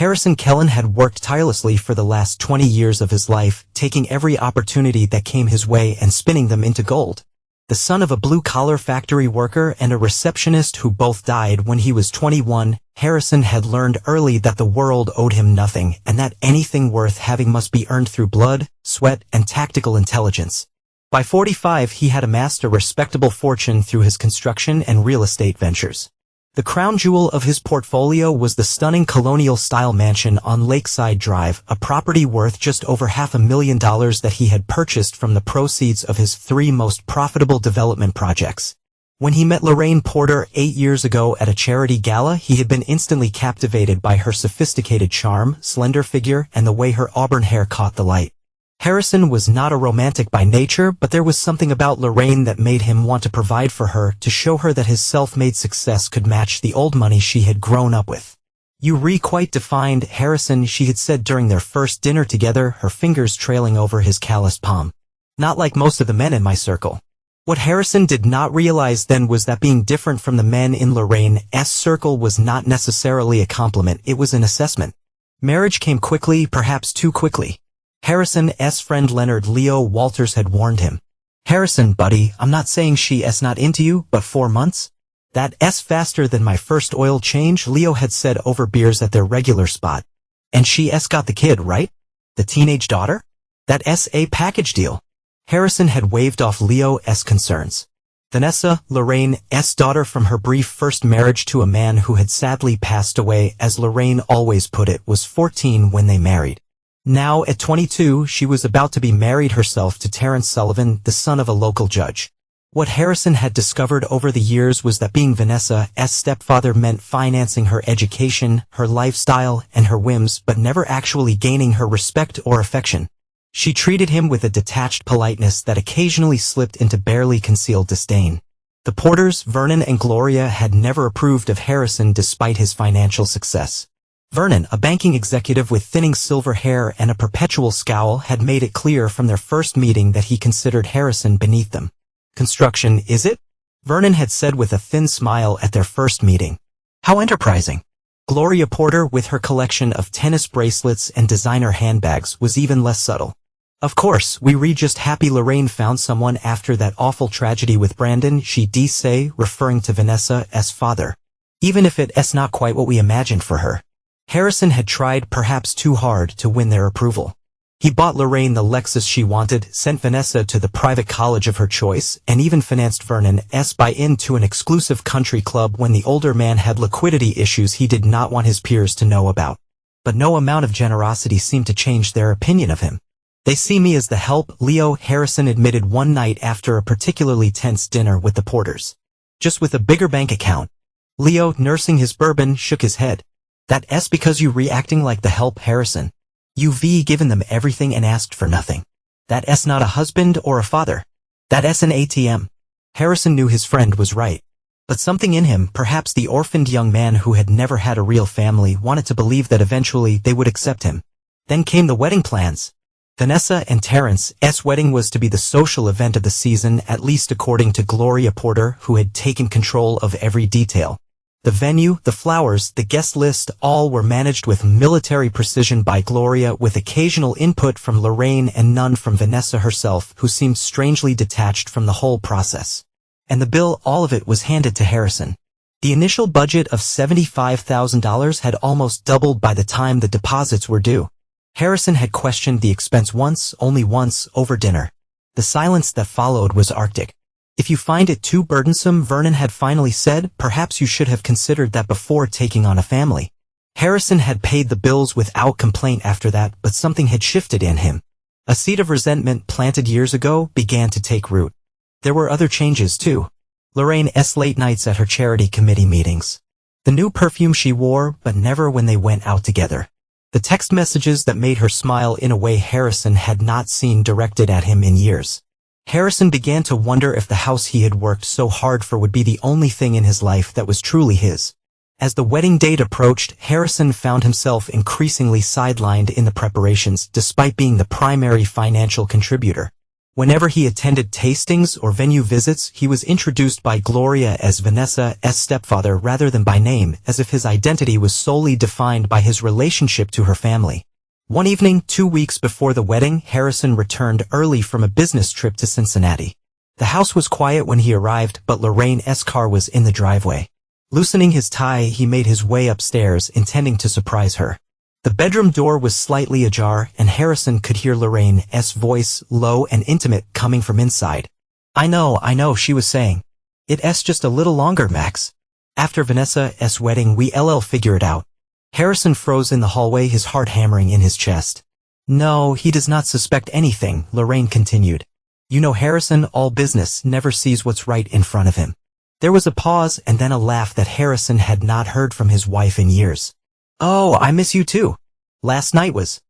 Harrison Kellen had worked tirelessly for the last 20 years of his life, taking every opportunity that came his way and spinning them into gold. The son of a blue-collar factory worker and a receptionist who both died when he was 21, Harrison had learned early that the world owed him nothing and that anything worth having must be earned through blood, sweat, and tactical intelligence. By 45, he had amassed a respectable fortune through his construction and real estate ventures. The crown jewel of his portfolio was the stunning colonial-style mansion on Lakeside Drive, a property worth just over $500,000 that he had purchased from the proceeds of his 3 most profitable development projects. When he met Lorraine Porter 8 years ago at a charity gala, he had been instantly captivated by her sophisticated charm, slender figure, and the way her auburn hair caught the light. Harrison was not a romantic by nature, but there was something about Lorraine that made him want to provide for her, to show her that his self-made success could match the old money she had grown up with. "You quite defined Harrison," she had said during their first dinner together, her fingers trailing over his calloused palm. "Not like most of the men in my circle." What Harrison did not realize then was that being different from the men in Lorraine's circle was not necessarily a compliment, it was an assessment. Marriage came quickly, perhaps too quickly. Harrison's friend Leonard Leo Walters had warned him. "Harrison, buddy, I'm not saying she's not into you, but 4 months? That's faster than my first oil change," Leo had said over beers at their regular spot. "And she's got the kid, right? The teenage daughter? That's a package deal." Harrison had waved off Leo's concerns. Vanessa, Lorraine's daughter from her brief first marriage to a man who had sadly passed away, as Lorraine always put it, was 14 when they married. Now, at 22, she was about to be married herself to Terrence Sullivan, the son of a local judge. What Harrison had discovered over the years was that being Vanessa's stepfather meant financing her education, her lifestyle, and her whims, but never actually gaining her respect or affection. She treated him with a detached politeness that occasionally slipped into barely concealed disdain. The Porters, Vernon and Gloria, had never approved of Harrison despite his financial success. Vernon, a banking executive with thinning silver hair and a perpetual scowl, had made it clear from their first meeting that he considered Harrison beneath them. "Construction, is it?" Vernon had said with a thin smile at their first meeting. "How enterprising." Gloria Porter, with her collection of tennis bracelets and designer handbags, was even less subtle. "Of course, we're just happy Lorraine found someone after that awful tragedy with Brandon," she'd say, referring to Vanessa's father. "Even if it's not quite what we imagined for her." Harrison had tried perhaps too hard to win their approval. He bought Lorraine the Lexus she wanted, sent Vanessa to the private college of her choice, and even financed Vernon's buy-in to an exclusive country club when the older man had liquidity issues he did not want his peers to know about. But no amount of generosity seemed to change their opinion of him. "They see me as the help," Leo Harrison admitted one night after a particularly tense dinner with the Porters. "Just with a bigger bank account." Leo, nursing his bourbon, shook his head. "That's because you reacting like the help, Harrison. You've given them everything and asked for nothing. That's not a husband or a father. That's an ATM." Harrison knew his friend was right. But something in him, perhaps the orphaned young man who had never had a real family, wanted to believe that eventually they would accept him. Then came the wedding plans. Vanessa and Terrence's wedding was to be the social event of the season, at least according to Gloria Porter, who had taken control of every detail. The venue, the flowers, the guest list, all were managed with military precision by Gloria, with occasional input from Lorraine and none from Vanessa herself, who seemed strangely detached from the whole process. And the bill, all of it, was handed to Harrison. The initial budget of $75,000 had almost doubled by the time the deposits were due. Harrison had questioned the expense once, only once, over dinner. The silence that followed was arctic. "If you find it too burdensome," Vernon had finally said, "perhaps you should have considered that before taking on a family." Harrison had paid the bills without complaint after that, but something had shifted in him. A seed of resentment planted years ago began to take root. There were other changes, too. Lorraine's late nights at her charity committee meetings. The new perfume she wore, but never when they went out together. The text messages that made her smile in a way Harrison had not seen directed at him in years. Harrison began to wonder if the house he had worked so hard for would be the only thing in his life that was truly his. As the wedding date approached, Harrison found himself increasingly sidelined in the preparations, despite being the primary financial contributor. Whenever he attended tastings or venue visits, he was introduced by Gloria as Vanessa's stepfather rather than by name, as if his identity was solely defined by his relationship to her family. One evening, 2 weeks before the wedding, Harrison returned early from a business trip to Cincinnati. The house was quiet when he arrived, but Lorraine's car was in the driveway. Loosening his tie, he made his way upstairs, intending to surprise her. The bedroom door was slightly ajar, and Harrison could hear Lorraine's voice, low and intimate, coming from inside. I know, she was saying. It's just a little longer, Max. After Vanessa's wedding, we'll figure it out. Harrison froze in the hallway, his heart hammering in his chest. No, he does not suspect anything, Lorraine continued. You know Harrison, all business, never sees what's right in front of him. There was a pause and then a laugh that Harrison had not heard from his wife in years. Oh, I miss you too. Last night was.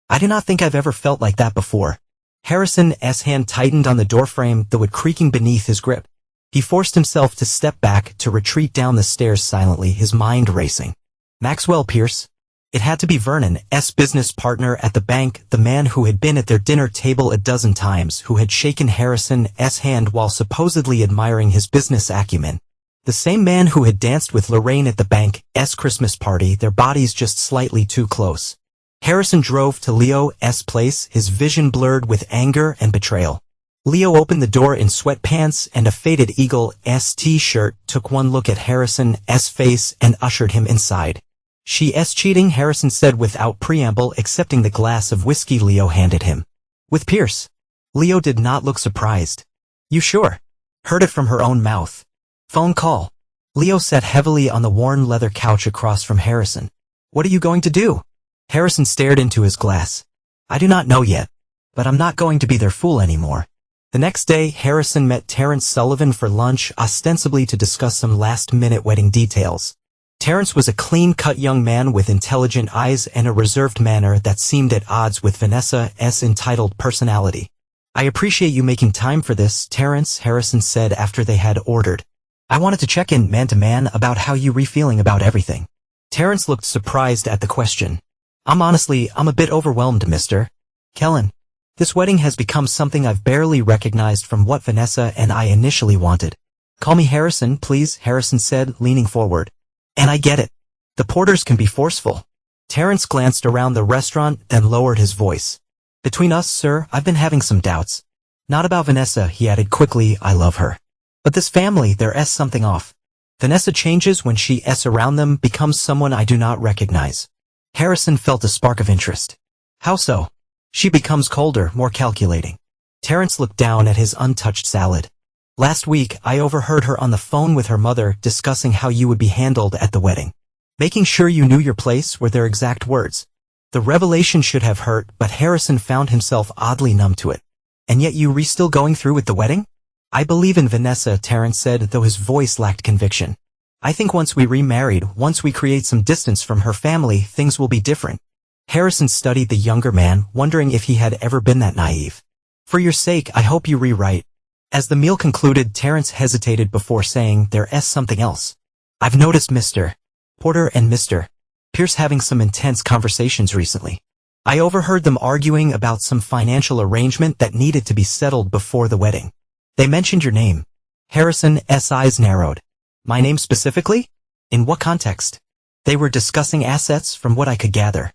I do not think I've ever felt like that before. Harrison's hand tightened on the doorframe, though it creaking beneath his grip. He forced himself to step back, to retreat down the stairs silently, his mind racing. Maxwell Pierce? It had to be Vernon's business partner at the bank, the man who had been at their dinner table a dozen times, who had shaken Harrison's hand while supposedly admiring his business acumen. The same man who had danced with Lorraine at the bank's Christmas party, their bodies just slightly too close. Harrison drove to Leo's place, his vision blurred with anger and betrayal. Leo opened the door in sweatpants and a faded Eagles t-shirt, took one look at Harrison's face and ushered him inside. She's cheating, Harrison said without preamble, accepting the glass of whiskey Leo handed him. With Pierce? Leo did not look surprised. You sure? Heard it from her own mouth. Phone call. Leo sat heavily on the worn leather couch across from Harrison. What are you going to do? Harrison stared into his glass. I do not know yet, but I'm not going to be their fool anymore. The next day, Harrison met Terrence Sullivan for lunch, ostensibly to discuss some last-minute wedding details. Terrence was a clean-cut young man with intelligent eyes and a reserved manner that seemed at odds with Vanessa's entitled personality. I appreciate you making time for this, Terrence, Harrison said after they had ordered. I wanted to check in man-to-man about how you were feeling about everything. Terrence looked surprised at the question. I'm a bit overwhelmed, Mr. Kellen. This wedding has become something I've barely recognized from what Vanessa and I initially wanted. Call me Harrison, please, Harrison said, leaning forward. And I get it. The porters can be forceful. Terrence glanced around the restaurant, then lowered his voice. Between us, sir, I've been having some doubts. Not about Vanessa, he added quickly, I love her. But this family, there's something off. Vanessa changes when she's around them, becomes someone I do not recognize. Harrison felt a spark of interest. How so? She becomes colder, more calculating. Terrence looked down at his untouched salad. Last week, I overheard her on the phone with her mother discussing how you would be handled at the wedding. Making sure you knew your place were their exact words. The revelation should have hurt, but Harrison found himself oddly numb to it. And yet you still going through with the wedding? I believe in Vanessa, Terrence said, though his voice lacked conviction. I think once we remarried, once we create some distance from her family, things will be different. Harrison studied the younger man, wondering if he had ever been that naive. For your sake, I hope you rewrite. As the meal concluded, Terrence hesitated before saying, there's something else. I've noticed Mr. Porter and Mr. Pierce having some intense conversations recently. I overheard them arguing about some financial arrangement that needed to be settled before the wedding. They mentioned your name. Harrison's eyes narrowed. My name specifically? In what context? They were discussing assets from what I could gather.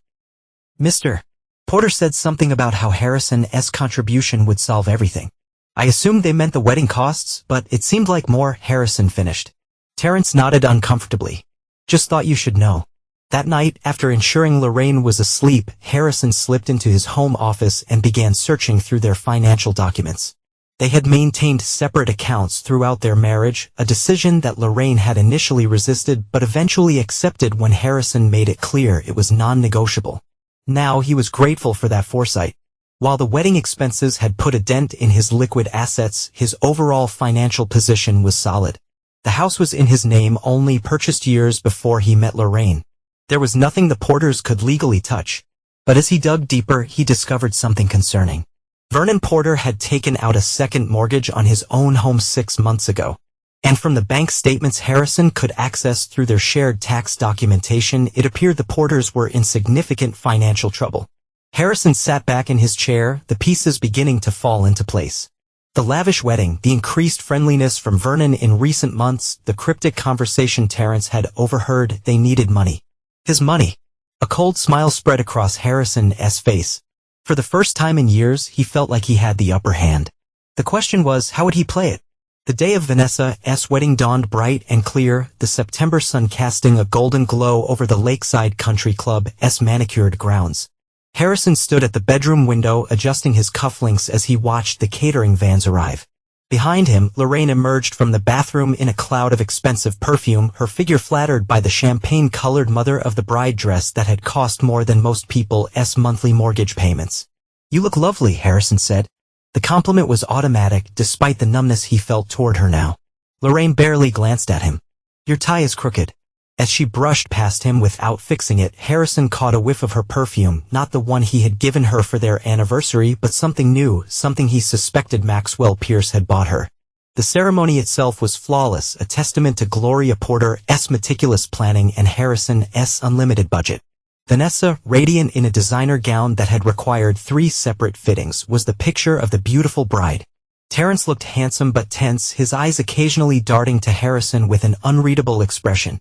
Mr. Porter said something about how Harrison's contribution would solve everything. I assumed they meant the wedding costs, but it seemed like more. Harrison finished. Terrence nodded uncomfortably. Just thought you should know. That night, after ensuring Lorraine was asleep, Harrison slipped into his home office and began searching through their financial documents. They had maintained separate accounts throughout their marriage, a decision that Lorraine had initially resisted but eventually accepted when Harrison made it clear it was non-negotiable. Now he was grateful for that foresight. While the wedding expenses had put a dent in his liquid assets, his overall financial position was solid. The house was in his name, only purchased years before he met Lorraine. There was nothing the Porters could legally touch. But as he dug deeper, he discovered something concerning. Vernon Porter had taken out a second mortgage on his own home 6 months ago. And from the bank statements Harrison could access through their shared tax documentation, it appeared the Porters were in significant financial trouble. Harrison sat back in his chair, the pieces beginning to fall into place. The lavish wedding, the increased friendliness from Vernon in recent months, the cryptic conversation Terrence had overheard, they needed money. His money. A cold smile spread across Harrison's face. For the first time in years, he felt like he had the upper hand. The question was, how would he play it? The day of Vanessa's wedding dawned bright and clear, the September sun casting a golden glow over the Lakeside Country Club's manicured grounds. Harrison stood at the bedroom window adjusting his cufflinks as he watched the catering vans arrive. Behind him, Lorraine emerged from the bathroom in a cloud of expensive perfume, her figure flattered by the champagne-colored mother of the bride dress that had cost more than most people's monthly mortgage payments. "You look lovely," Harrison said. The compliment was automatic, despite the numbness he felt toward her now. Lorraine barely glanced at him. "Your tie is crooked." As she brushed past him without fixing it, Harrison caught a whiff of her perfume, not the one he had given her for their anniversary, but something new, something he suspected Maxwell Pierce had bought her. The ceremony itself was flawless, a testament to Gloria Porter's meticulous planning and Harrison's unlimited budget. Vanessa, radiant in a designer gown that had required 3 separate fittings, was the picture of the beautiful bride. Terrence looked handsome but tense, his eyes occasionally darting to Harrison with an unreadable expression.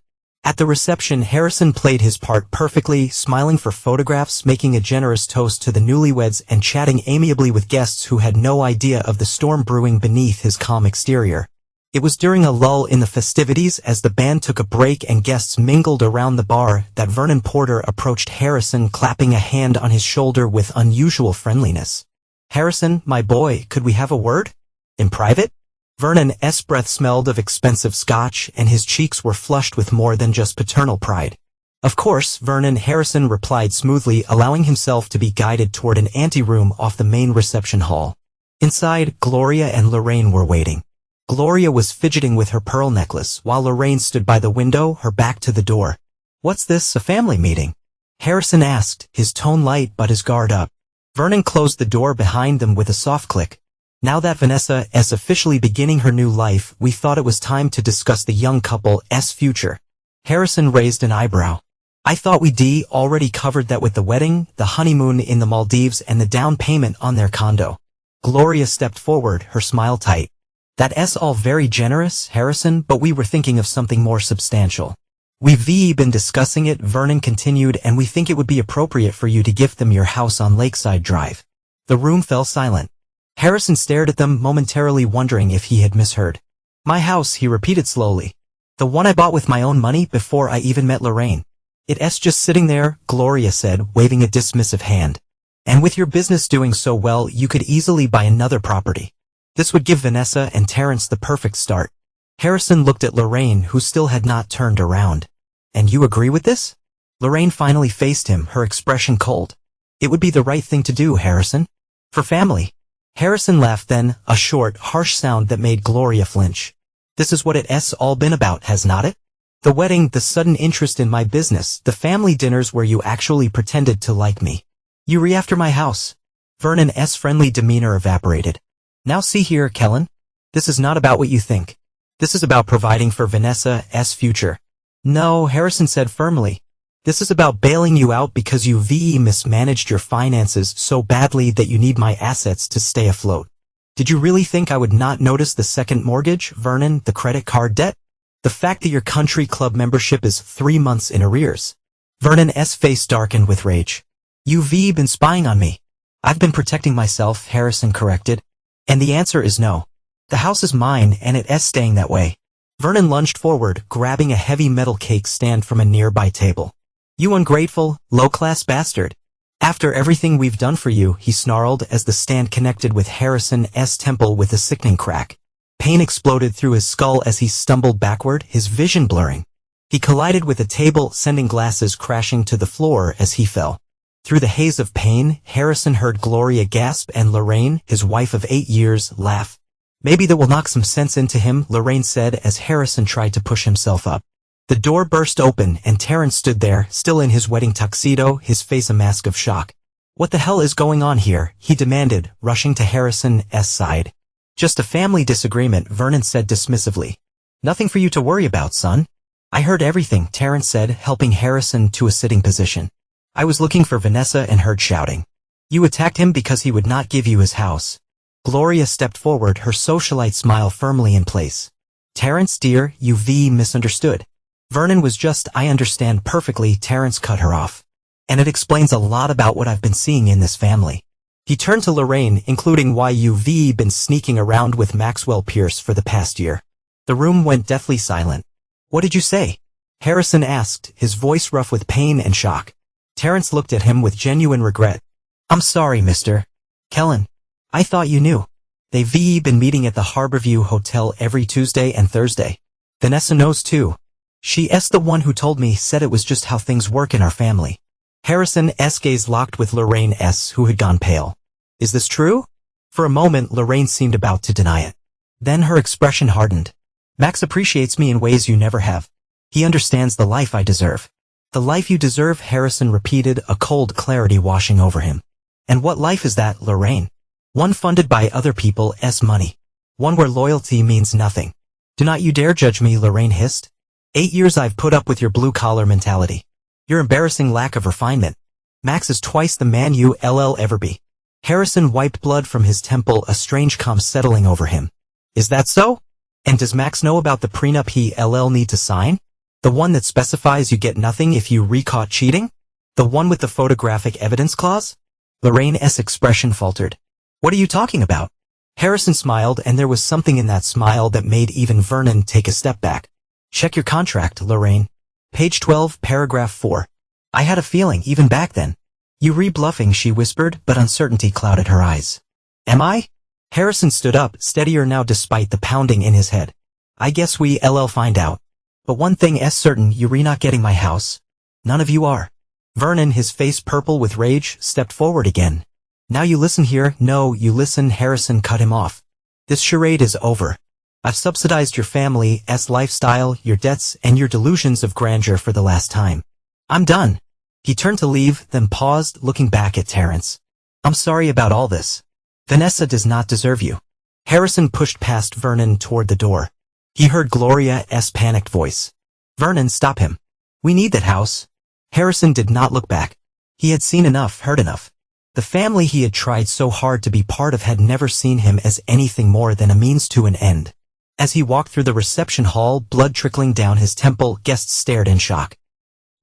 At the reception, Harrison played his part perfectly, smiling for photographs, making a generous toast to the newlyweds, and chatting amiably with guests who had no idea of the storm brewing beneath his calm exterior. It was during a lull in the festivities, as the band took a break and guests mingled around the bar, that Vernon Porter approached Harrison, clapping a hand on his shoulder with unusual friendliness. "Harrison, my boy, could we have a word? In private?" Vernon's breath smelled of expensive scotch, and his cheeks were flushed with more than just paternal pride. "Of course, Vernon," Harrison replied smoothly, allowing himself to be guided toward an anteroom off the main reception hall. Inside, Gloria and Lorraine were waiting. Gloria was fidgeting with her pearl necklace, while Lorraine stood by the window, her back to the door. "What's this, a family meeting?" Harrison asked, his tone light but his guard up. Vernon closed the door behind them with a soft click. "Now that Vanessa is officially beginning her new life, we thought it was time to discuss the young couple's future." Harrison raised an eyebrow. "I thought we'd already covered that with the wedding, the honeymoon in the Maldives, and the down payment on their condo." Gloria stepped forward, her smile tight. "That's all very generous, Harrison, but we were thinking of something more substantial. We've been discussing it," Vernon continued, "and we think it would be appropriate for you to gift them your house on Lakeside Drive." The room fell silent. Harrison stared at them, momentarily wondering if he had misheard. "My house," he repeated slowly. "The one I bought with my own money before I even met Lorraine." "It's just sitting there," Gloria said, waving a dismissive hand. "And with your business doing so well, you could easily buy another property. This would give Vanessa and Terrence the perfect start." Harrison looked at Lorraine, who still had not turned around. "And you agree with this?" Lorraine finally faced him, her expression cold. "It would be the right thing to do, Harrison. For family." Harrison laughed then, a short, harsh sound that made Gloria flinch. "This is what it's all been about, has not it? The wedding, the sudden interest in my business, the family dinners where you actually pretended to like me. You re-after my house." Vernon's friendly demeanor evaporated. "Now see here, Kellen. This is not about what you think. This is about providing for Vanessa's future." "No," Harrison said firmly. "This is about bailing you out because you mismanaged your finances so badly that you need my assets to stay afloat. Did you really think I would not notice the second mortgage, Vernon, the credit card debt? The fact that your country club membership is 3 months in arrears?" Vernon's face darkened with rage. "You've been spying on me." "I've been protecting myself," Harrison corrected. "And the answer is no. The house is mine, and it's staying that way." Vernon lunged forward, grabbing a heavy metal cake stand from a nearby table. "You ungrateful, low-class bastard. After everything we've done for you," he snarled as the stand connected with Harrison's temple with a sickening crack. Pain exploded through his skull as he stumbled backward, his vision blurring. He collided with a table, sending glasses crashing to the floor as he fell. Through the haze of pain, Harrison heard Gloria gasp and Lorraine, his wife of 8 years, laugh. "Maybe that will knock some sense into him," Lorraine said as Harrison tried to push himself up. The door burst open, and Terrence stood there, still in his wedding tuxedo, his face a mask of shock. "What the hell is going on here?" he demanded, rushing to Harrison's side. "Just a family disagreement," Vernon said dismissively. "Nothing for you to worry about, son." "I heard everything," Terrence said, helping Harrison to a sitting position. "I was looking for Vanessa and heard shouting. You attacked him because he would not give you his house. Gloria stepped forward, her socialite smile firmly in place. Terrence, dear, you've misunderstood. Vernon was just, I understand perfectly. Terrence cut her off. And it explains a lot about what I've been seeing in this family. He turned to Lorraine, including why you've been sneaking around with Maxwell Pierce for the past year. The room went deathly silent. What did you say? Harrison asked, his voice rough with pain and shock. Terrence looked at him with genuine regret. I'm sorry, Mr. Kellen. I thought you knew. They've been meeting at the Harborview Hotel every Tuesday and Thursday. Vanessa knows too. She's the one who told me, said it was just how things work in our family. Harrison's gaze locked with Lorraine's, who had gone pale. Is this true? For a moment, Lorraine seemed about to deny it. Then her expression hardened. Max appreciates me in ways you never have. He understands the life I deserve. The life you deserve, Harrison repeated, a cold clarity washing over him. And what life is that, Lorraine? One funded by other people's money. One where loyalty means nothing. Do not you dare judge me, Lorraine hissed. 8 years I've put up with your blue-collar mentality. Your embarrassing lack of refinement. Max is twice the man you'll ever be. Harrison wiped blood from his temple, a strange calm settling over him. Is that so? And does Max know about the prenup he'll need to sign? The one that specifies you get nothing if you re-caught cheating? The one with the photographic evidence clause? Lorraine's expression faltered. What are you talking about? Harrison smiled, and there was something in that smile that made even Vernon take a step back. Check your contract, Lorraine. Page 12, paragraph 4. I had a feeling, even back then. You re-bluffing, she whispered, but uncertainty clouded her eyes. Am I? Harrison stood up, steadier now despite the pounding in his head. I guess we'll find out. But one thing's certain, you're not getting my house. None of you are. Vernon, his face purple with rage, stepped forward again. Now you listen here. No, you listen. Harrison cut him off. This charade is over. I've subsidized your family's lifestyle, your debts, and your delusions of grandeur for the last time. I'm done. He turned to leave, then paused, looking back at Terrence. I'm sorry about all this. Vanessa does not deserve you. Harrison pushed past Vernon toward the door. He heard Gloria's panicked voice. Vernon, stop him. We need that house. Harrison did not look back. He had seen enough, heard enough. The family he had tried so hard to be part of had never seen him as anything more than a means to an end. As he walked through the reception hall, blood trickling down his temple, guests stared in shock.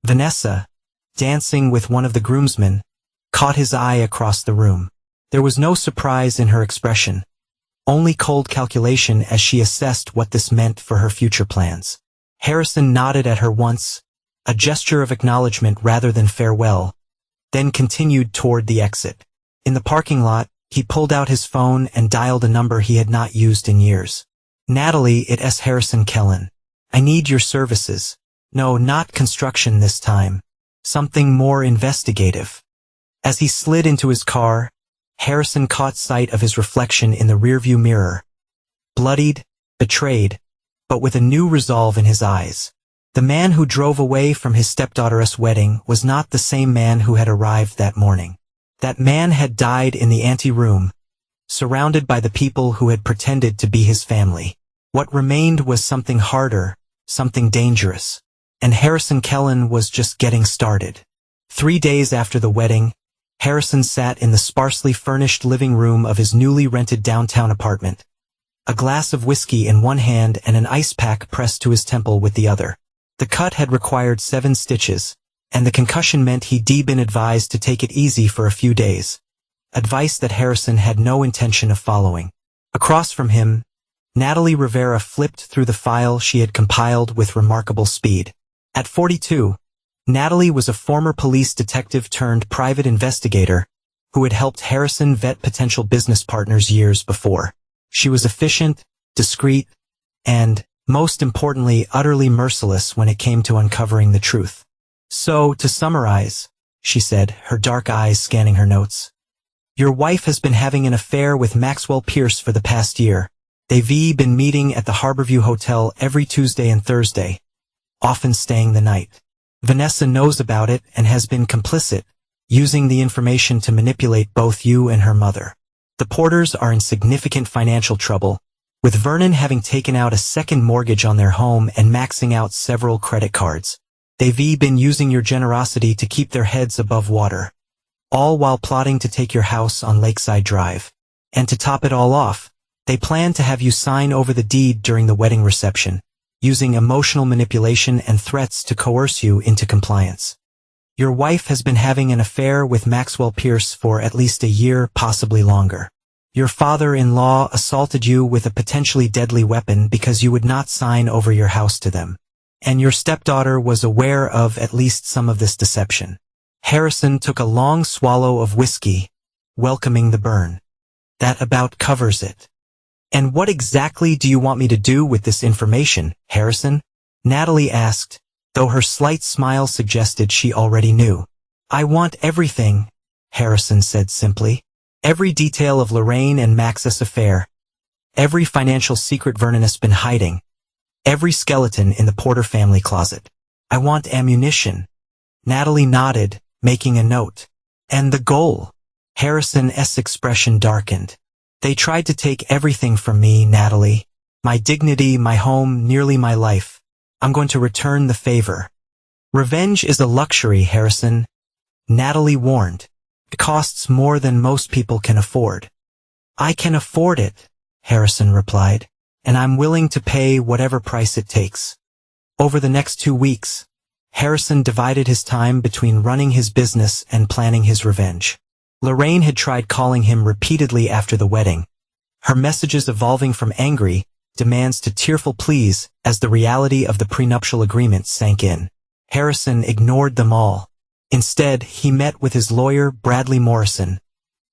Vanessa, dancing with one of the groomsmen, caught his eye across the room. There was no surprise in her expression, only cold calculation as she assessed what this meant for her future plans. Harrison nodded at her once, a gesture of acknowledgement rather than farewell, then continued toward the exit. In the parking lot, he pulled out his phone and dialed a number he had not used in years. Natalie, it's Harrison Kellen. I need your services. No, not construction this time. Something more investigative. As he slid into his car, Harrison caught sight of his reflection in the rearview mirror. Bloodied, betrayed, but with a new resolve in his eyes. The man who drove away from his stepdaughter's wedding was not the same man who had arrived that morning. That man had died in the anteroom, surrounded by the people who had pretended to be his family. What remained was something harder, something dangerous. And Harrison Kellen was just getting started. 3 days after the wedding, Harrison sat in the sparsely furnished living room of his newly rented downtown apartment. A glass of whiskey in one hand and an ice pack pressed to his temple with the other. The cut had required 7 stitches, and the concussion meant he'd been advised to take it easy for a few days. Advice that Harrison had no intention of following. Across from him, Natalie Rivera flipped through the file she had compiled with remarkable speed. At 42, Natalie was a former police detective turned private investigator who had helped Harrison vet potential business partners years before. She was efficient, discreet, and, most importantly, utterly merciless when it came to uncovering the truth. So, to summarize, she said, her dark eyes scanning her notes. Your wife has been having an affair with Maxwell Pierce for the past year. They've been meeting at the Harborview Hotel every Tuesday and Thursday, often staying the night. Vanessa knows about it and has been complicit, using the information to manipulate both you and her mother. The Porters are in significant financial trouble, with Vernon having taken out a second mortgage on their home and maxing out several credit cards. They've been using your generosity to keep their heads above water. all while plotting to take your house on Lakeside Drive. And to top it all off, they plan to have you sign over the deed during the wedding reception, using emotional manipulation and threats to coerce you into compliance. Your wife has been having an affair with Maxwell Pierce for at least a year, possibly longer. Your father-in-law assaulted you with a potentially deadly weapon because you would not sign over your house to them. And your stepdaughter was aware of at least some of this deception. Harrison took a long swallow of whiskey, welcoming the burn. That about covers it. And what exactly do you want me to do with this information, Harrison? Natalie asked, though her slight smile suggested she already knew. I want everything, Harrison said simply. Every detail of Lorraine and Max's affair. Every financial secret Vernon has been hiding. Every skeleton in the Porter family closet. I want ammunition. Natalie nodded, making a note. And the goal? Harrison's expression darkened. They tried to take everything from me, Natalie. My dignity, my home, nearly my life. I'm going to return the favor. Revenge is a luxury, Harrison. Natalie warned. It costs more than most people can afford. I can afford it, Harrison replied, and I'm willing to pay whatever price it takes. Over the next 2 weeks, Harrison divided his time between running his business and planning his revenge. Lorraine had tried calling him repeatedly after the wedding, her messages evolving from angry demands to tearful pleas as the reality of the prenuptial agreement sank in. Harrison ignored them all. Instead, he met with his lawyer, Bradley Morrison,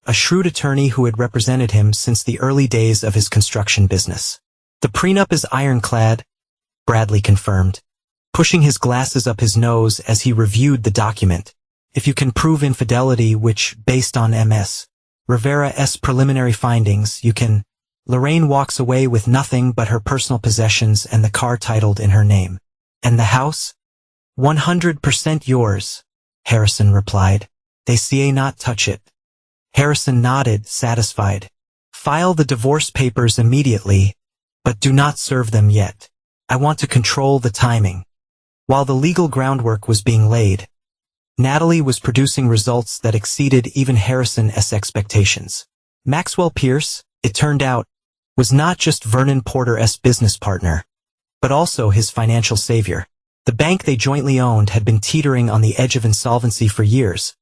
a shrewd attorney who had represented him since the early days of his construction business. The prenup is ironclad, Bradley confirmed, pushing his glasses up his nose as he reviewed the document. If you can prove infidelity, which, based on Ms. Rivera's preliminary findings, you can. Lorraine walks away with nothing but her personal possessions and the car titled in her name. And the house? 100% yours, Harrison replied. They say not touch it. Harrison nodded, satisfied. File the divorce papers immediately, but do not serve them yet. I want to control the timing. While the legal groundwork was being laid, Natalie was producing results that exceeded even Harrison's expectations. Maxwell Pierce, it turned out, was not just Vernon Porter's business partner, but also his financial savior. The bank they jointly owned had been teetering on the edge of insolvency for years,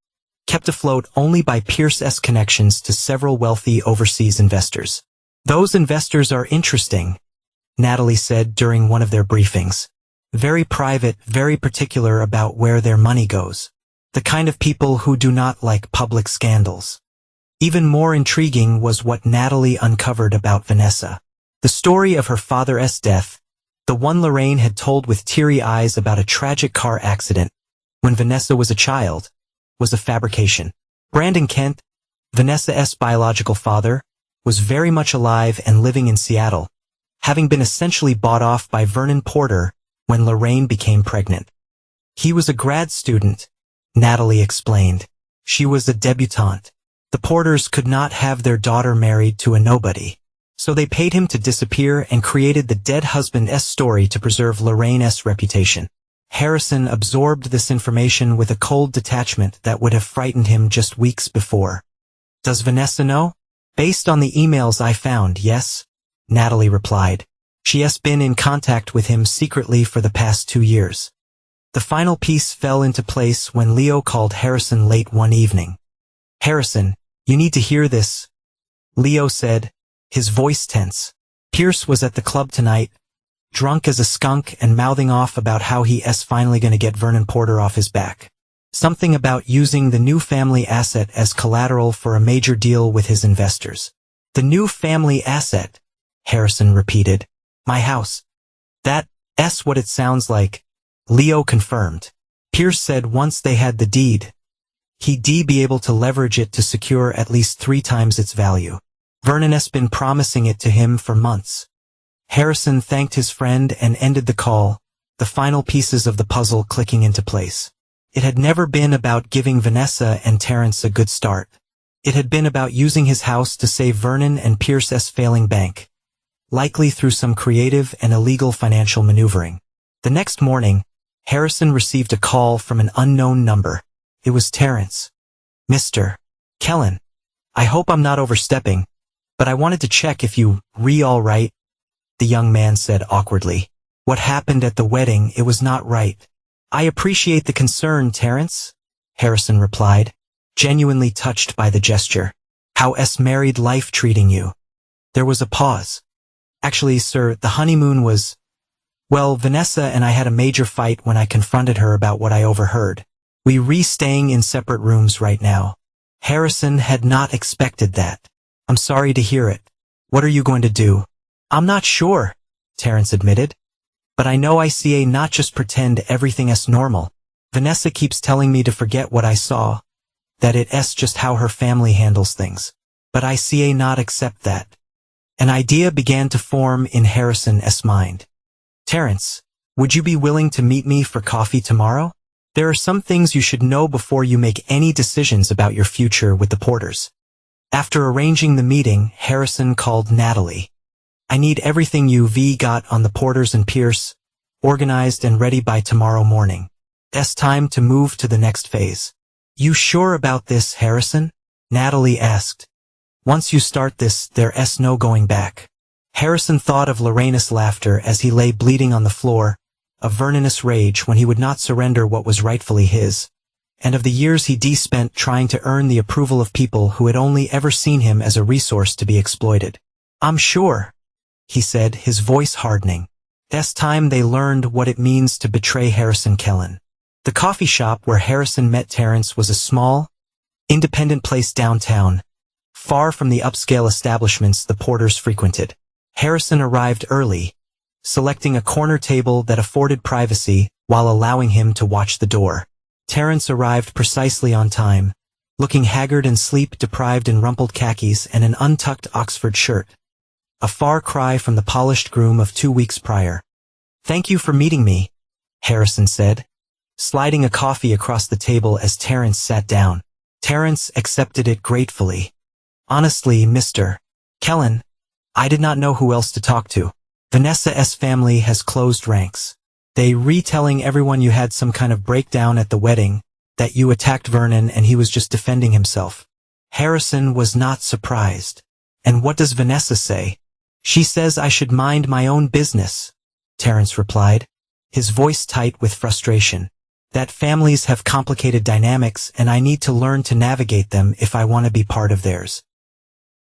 kept afloat only by Pierce's connections to several wealthy overseas investors. Those investors are interesting, Natalie said during one of their briefings. Very private, very particular about where their money goes. The kind of people who do not like public scandals. Even more intriguing was what Natalie uncovered about Vanessa. The story of her father's death, the one Lorraine had told with teary eyes about a tragic car accident when Vanessa was a child, was a fabrication. Brandon Kent, Vanessa's biological father, was very much alive and living in Seattle, having been essentially bought off by Vernon Porter when Lorraine became pregnant. He was a grad student, Natalie explained. She was a debutante. The Porters could not have their daughter married to a nobody, so they paid him to disappear and created the dead husband's story to preserve Lorraine's reputation. Harrison absorbed this information with a cold detachment that would have frightened him just weeks before. Does Vanessa know? Based on the emails I found, yes, Natalie replied. She has been in contact with him secretly for the past 2 years. The final piece fell into place when Leo called Harrison late one evening. Harrison, you need to hear this, Leo said, his voice tense. Pierce was at the club tonight, drunk as a skunk and mouthing off about how he's finally going to get Vernon Porter off his back. Something about using the new family asset as collateral for a major deal with his investors. The new family asset, Harrison repeated. My house. That's what it sounds like, Leo confirmed. Pierce said once they had the deed, he'd be able to leverage it to secure at least 3 times its value. Vernon's been promising it to him for months. Harrison thanked his friend and ended the call, the final pieces of the puzzle clicking into place. It had never been about giving Vanessa and Terrence a good start. It had been about using his house to save Vernon and Pierce's failing bank, likely through some creative and illegal financial maneuvering. The next morning, Harrison received a call from an unknown number. It was Terrence. Mr. Kellen, I hope I'm not overstepping, but I wanted to check if you all right, the young man said awkwardly. What happened at the wedding, it was not right. I appreciate the concern, Terrence, Harrison replied, genuinely touched by the gesture. How's married life treating you? There was a pause. Actually, sir, the honeymoon was... Well, Vanessa and I had a major fight when I confronted her about what I overheard. We staying in separate rooms right now. Harrison had not expected that. I'm sorry to hear it. What are you going to do? I'm not sure, Terrence admitted. But I know I see not just pretend everything is normal. Vanessa keeps telling me to forget what I saw, that it's just how her family handles things. But I see not accept that. An idea began to form in Harrison's mind. Terrence, would you be willing to meet me for coffee tomorrow? There are some things you should know before you make any decisions about your future with the Porters. After arranging the meeting, Harrison called Natalie. I need everything you've got on the Porters and Pierce, organized and ready by tomorrow morning. It's time to move to the next phase. You sure about this, Harrison? Natalie asked. Once you start this, there's no going back. Harrison thought of Lorena's laughter as he lay bleeding on the floor, of Vernon's rage when he would not surrender what was rightfully his, and of the years he spent trying to earn the approval of people who had only ever seen him as a resource to be exploited. I'm sure, he said, his voice hardening. This time they learned what it means to betray Harrison Kellen. The coffee shop where Harrison met Terrence was a small, independent place downtown, far from the upscale establishments the Porters frequented. Harrison arrived early, selecting a corner table that afforded privacy while allowing him to watch the door. Terrence arrived precisely on time, looking haggard and sleep-deprived in rumpled khakis and an untucked Oxford shirt. A far cry from the polished groom of 2 weeks prior. Thank you for meeting me, Harrison said, sliding a coffee across the table as Terrence sat down. Terrence accepted it gratefully. Honestly, Mr. Kellen, I did not know who else to talk to. Vanessa's family has closed ranks. They retelling everyone you had some kind of breakdown at the wedding, that you attacked Vernon and he was just defending himself. Harrison was not surprised. And what does Vanessa say? She says I should mind my own business, Terrence replied, his voice tight with frustration. That families have complicated dynamics and I need to learn to navigate them if I want to be part of theirs.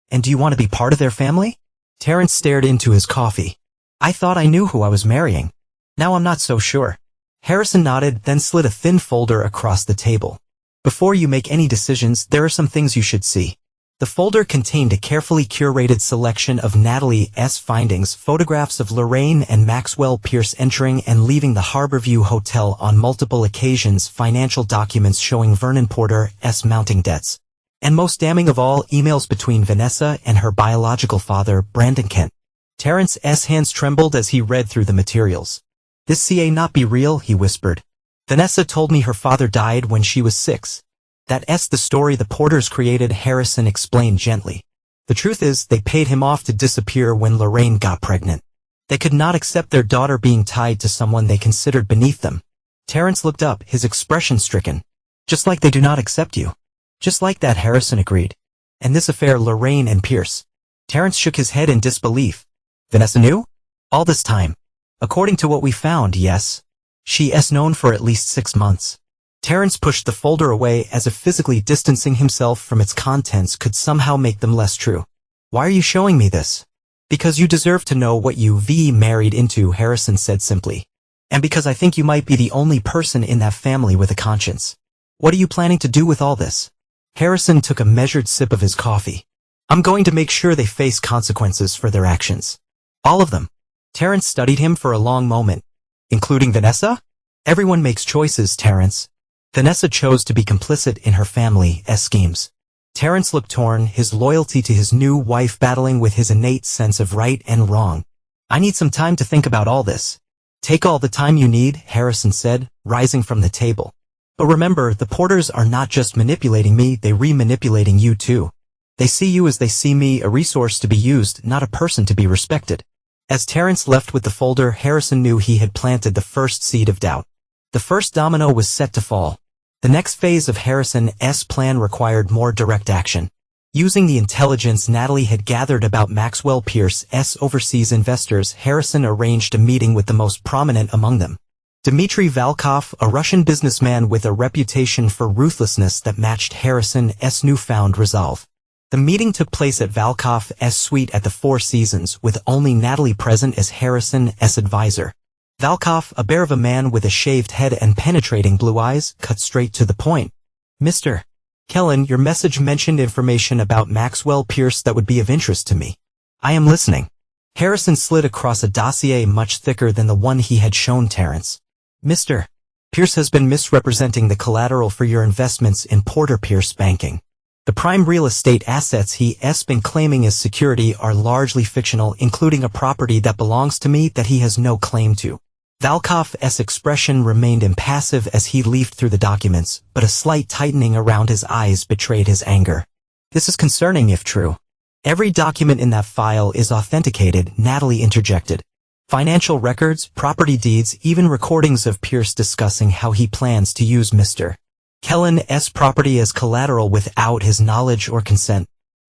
And do you want to be part of their family? Terrence stared into his coffee. I thought I knew who I was marrying. Now I'm not so sure. Harrison nodded, then slid a thin folder across the table. Before you make any decisions, there are some things you should see. The folder contained a carefully curated selection of Natalie's findings, photographs of Lorraine and Maxwell Pierce entering and leaving the Harborview Hotel on multiple occasions, financial documents showing Vernon Porter's mounting debts, and most damning of all, emails between Vanessa and her biological father, Brandon Kent. Terrence's hands trembled as he read through the materials. This not be real, he whispered. Vanessa told me her father died when she was 6. That's the story the Porters created, Harrison explained gently. The truth is, they paid him off to disappear when Lorraine got pregnant. They could not accept their daughter being tied to someone they considered beneath them. Terrence looked up, his expression stricken. Just like they do not accept you. Just like that, Harrison agreed. And this affair, Lorraine and Pierce. Terrence shook his head in disbelief. Vanessa knew? All this time. According to what we found, yes. She's known for at least 6 months. Terrence pushed the folder away as if physically distancing himself from its contents could somehow make them less true. Why are you showing me this? Because you deserve to know what you've married into, Harrison said simply. And because I think you might be the only person in that family with a conscience. What are you planning to do with all this? Harrison took a measured sip of his coffee. I'm going to make sure they face consequences for their actions. All of them. Terrence studied him for a long moment. Including Vanessa? Everyone makes choices, Terrence. Vanessa chose to be complicit in her family's schemes. Terrence looked torn, his loyalty to his new wife battling with his innate sense of right and wrong. I need some time to think about all this. Take all the time you need, Harrison said, rising from the table. But remember, the Porters are not just manipulating me, they re-manipulating you too. They see you as they see me, a resource to be used, not a person to be respected. As Terrence left with the folder, Harrison knew he had planted the first seed of doubt. The first domino was set to fall. The next phase of Harrison's plan required more direct action. Using the intelligence Natalie had gathered about Maxwell Pierce's overseas investors, Harrison arranged a meeting with the most prominent among them. Dmitry Volkov, a Russian businessman with a reputation for ruthlessness that matched Harrison's newfound resolve. The meeting took place at Volkov's suite at the Four Seasons, with only Natalie present as Harrison's advisor. Volkov, a bear of a man with a shaved head and penetrating blue eyes, cut straight to the point. "Mr. Kellen, your message mentioned information about Maxwell Pierce that would be of interest to me. I am listening." Harrison slid across a dossier much thicker than the one he had shown Terrence. "Mr. Pierce has been misrepresenting the collateral for your investments in Porter Pierce Banking. The prime real estate assets he's been claiming as security are largely fictional, including a property that belongs to me that he has no claim to." Volkov's expression remained impassive as he leafed through the documents, but a slight tightening around his eyes betrayed his anger. "This is concerning if true. Every document in that file is authenticated," Natalie interjected. "Financial records, property deeds, even recordings of Pierce discussing how he plans to use Mr. Kellen's property as collateral without his knowledge or consent."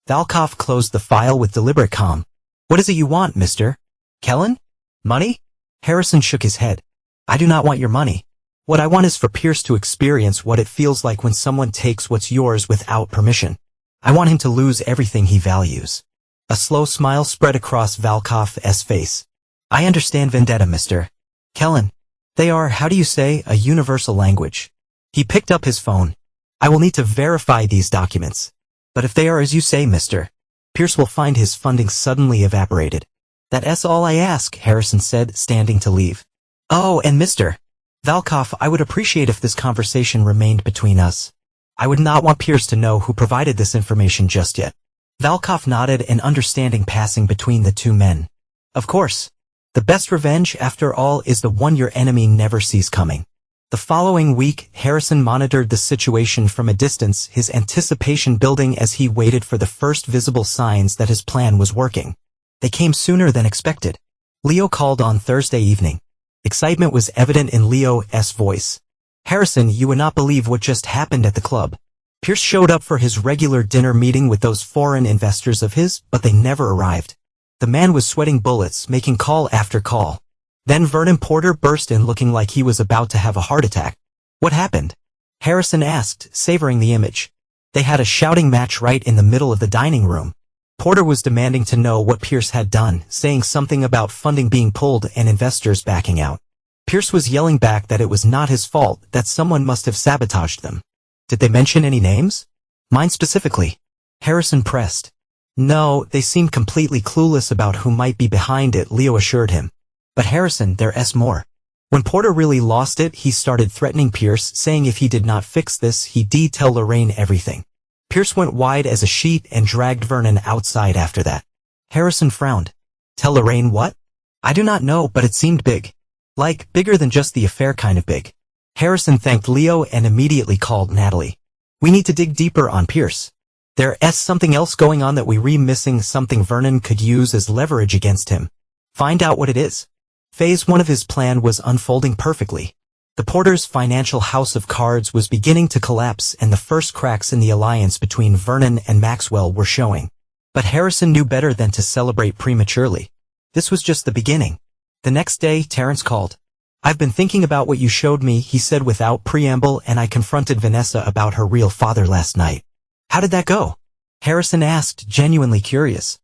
Volkov closed the file with deliberate calm. "What is it you want, Mr. Kellen? Money?" Harrison shook his head. "I do not want your money. What I want is for Pierce to experience what it feels like when someone takes what's yours without permission. I want him to lose everything he values." A slow smile spread across Volkov's face. "I understand vendetta, Mr. Kellen. They are, how do you say, a universal language." He picked up his phone. "I will need to verify these documents. But if they are as you say, Mr. Pierce will find his funding suddenly evaporated." "That's all I ask," Harrison said, standing to leave. "Oh, and Mr. Volkov, I would appreciate if this conversation remained between us. I would not want Pierce to know who provided this information just yet." Volkov nodded, an understanding passing between the two men. "Of course. The best revenge, after all, is the one your enemy never sees coming." The following week, Harrison monitored the situation from a distance, his anticipation building as he waited for the first visible signs that his plan was working. They came sooner than expected. Leo called on Thursday evening. Excitement was evident in Leo's voice. "Harrison, you would not believe what just happened at the club. Pierce showed up for his regular dinner meeting with those foreign investors of his, but they never arrived. The man was sweating bullets, making call after call. Then Vernon Porter burst in looking like he was about to have a heart attack." "What happened?" Harrison asked, savoring the image. "They had a shouting match right in the middle of the dining room. Porter was demanding to know what Pierce had done, saying something about funding being pulled and investors backing out. Pierce was yelling back that it was not his fault, that someone must have sabotaged them." "Did they mention any names?" "Mine specifically." Harrison pressed. "No, they seemed completely clueless about who might be behind it," Leo assured him. "But Harrison, there's more. When Porter really lost it, he started threatening Pierce, saying if he did not fix this, he'd tell Lorraine everything. Pierce went wide as a sheet and dragged Vernon outside after that." Harrison frowned. "Tell Lorraine what?" "I do not know, but it seemed big. Like, bigger than just the affair kind of big." Harrison thanked Leo and immediately called Natalie. "We need to dig deeper on Pierce. There's something else going on that we're missing, something Vernon could use as leverage against him. Find out what it is." Phase 1 of his plan was unfolding perfectly. The Porters' financial house of cards was beginning to collapse, and the first cracks in the alliance between Vernon and Maxwell were showing. But Harrison knew better than to celebrate prematurely. This was just the beginning. The next day, Terrence called. "I've been thinking about what you showed me," he said without preamble, "and I confronted Vanessa about her real father last night." "How did that go?" Harrison asked, genuinely curious.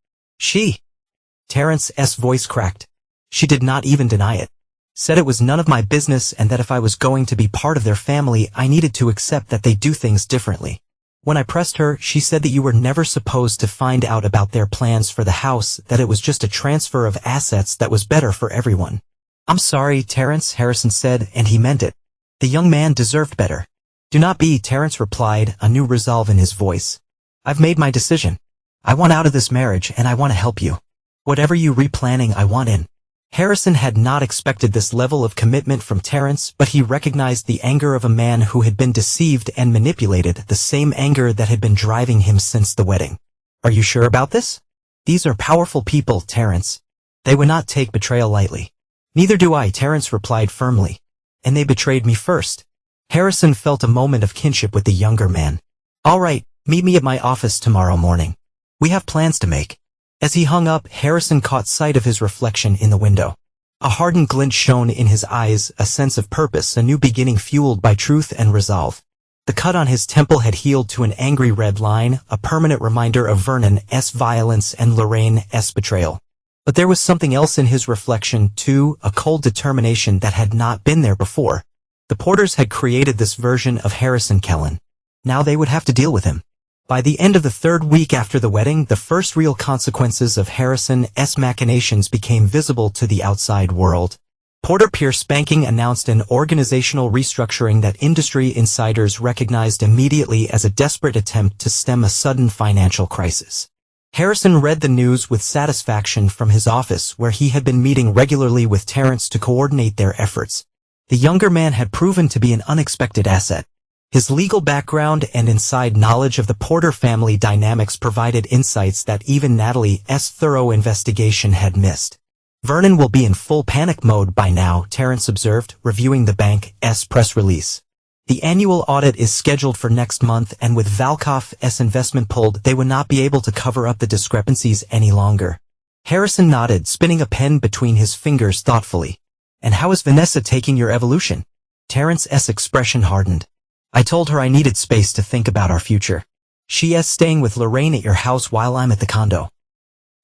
Terrence's voice cracked. "She did not even deny it. Said it was none of my business and that if I was going to be part of their family, I needed to accept that they do things differently. When I pressed her, she said that you were never supposed to find out about their plans for the house, that it was just a transfer of assets that was better for everyone." "I'm sorry, Terrence," Harrison said, and he meant it. The young man deserved better. "Do not be," Terrence replied, a new resolve in his voice. "I've made my decision. I want out of this marriage and I want to help you. Whatever you replanning, I want in." Harrison had not expected this level of commitment from Terrence, but he recognized the anger of a man who had been deceived and manipulated, the same anger that had been driving him since the wedding. "Are you sure about this? These are powerful people, Terrence. They would not take betrayal lightly." "Neither do I," Terrence replied firmly. "And they betrayed me first." Harrison felt a moment of kinship with the younger man. "All right, meet me at my office tomorrow morning. We have plans to make." As he hung up, Harrison caught sight of his reflection in the window. A hardened glint shone in his eyes, a sense of purpose, a new beginning fueled by truth and resolve. The cut on his temple had healed to an angry red line, a permanent reminder of Vernon's violence and Lorraine's betrayal. But there was something else in his reflection, too, a cold determination that had not been there before. The Porters had created this version of Harrison Kellen. Now they would have to deal with him. By the end of the third week after the wedding, the first real consequences of Harrison's machinations became visible to the outside world. Porter Pierce Banking announced an organizational restructuring that industry insiders recognized immediately as a desperate attempt to stem a sudden financial crisis. Harrison read the news with satisfaction from his office, where he had been meeting regularly with Terrence to coordinate their efforts. The younger man had proven to be an unexpected asset. His legal background and inside knowledge of the Porter family dynamics provided insights that even Natalie's thorough investigation had missed. "Vernon will be in full panic mode by now," Terrence observed, reviewing the bank's press release. "The annual audit is scheduled for next month, and with Valkoff's investment pulled, they would not be able to cover up the discrepancies any longer." Harrison nodded, spinning a pen between his fingers thoughtfully. "And how is Vanessa taking your evolution?" Terrence's expression hardened. "I told her I needed space to think about our future. She is staying with Lorraine at your house while I'm at the condo.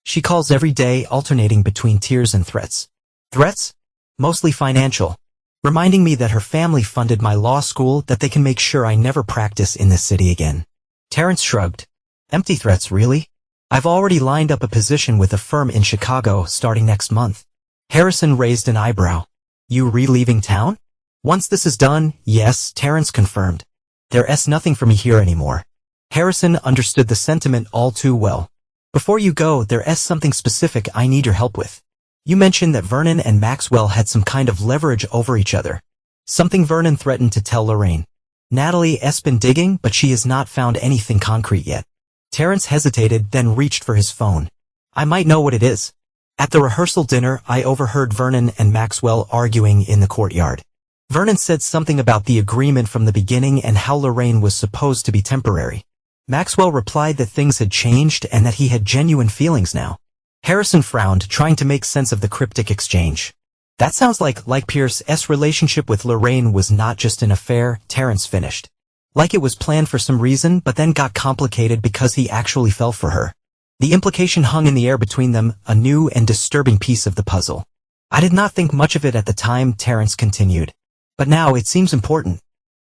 She calls every day, alternating between tears and threats." "Threats?" "Mostly financial. Reminding me that her family funded my law school, that they can make sure I never practice in this city again." Terrence shrugged. "Empty threats, really? I've already lined up a position with a firm in Chicago starting next month." Harrison raised an eyebrow. "You leaving town?" "Once this is done, yes," Terrence confirmed. "There's nothing for me here anymore." Harrison understood the sentiment all too well. "Before you go, there's something specific I need your help with. You mentioned that Vernon and Maxwell had some kind of leverage over each other. Something Vernon threatened to tell Lorraine. Natalie's been digging, but she has not found anything concrete yet." Terrence hesitated, then reached for his phone. "I might know what it is. At the rehearsal dinner, I overheard Vernon and Maxwell arguing in the courtyard. Vernon said something about the agreement from the beginning and how Lorraine was supposed to be temporary. Maxwell replied that things had changed and that he had genuine feelings now." Harrison frowned, trying to make sense of the cryptic exchange. "That sounds like Pierce's relationship with Lorraine was not just an affair," Terrence finished. "Like it was planned for some reason, but then got complicated because he actually fell for her. The implication hung in the air between them, a new and disturbing piece of the puzzle." "I did not think much of it at the time," Terrence continued. "But now it seems important.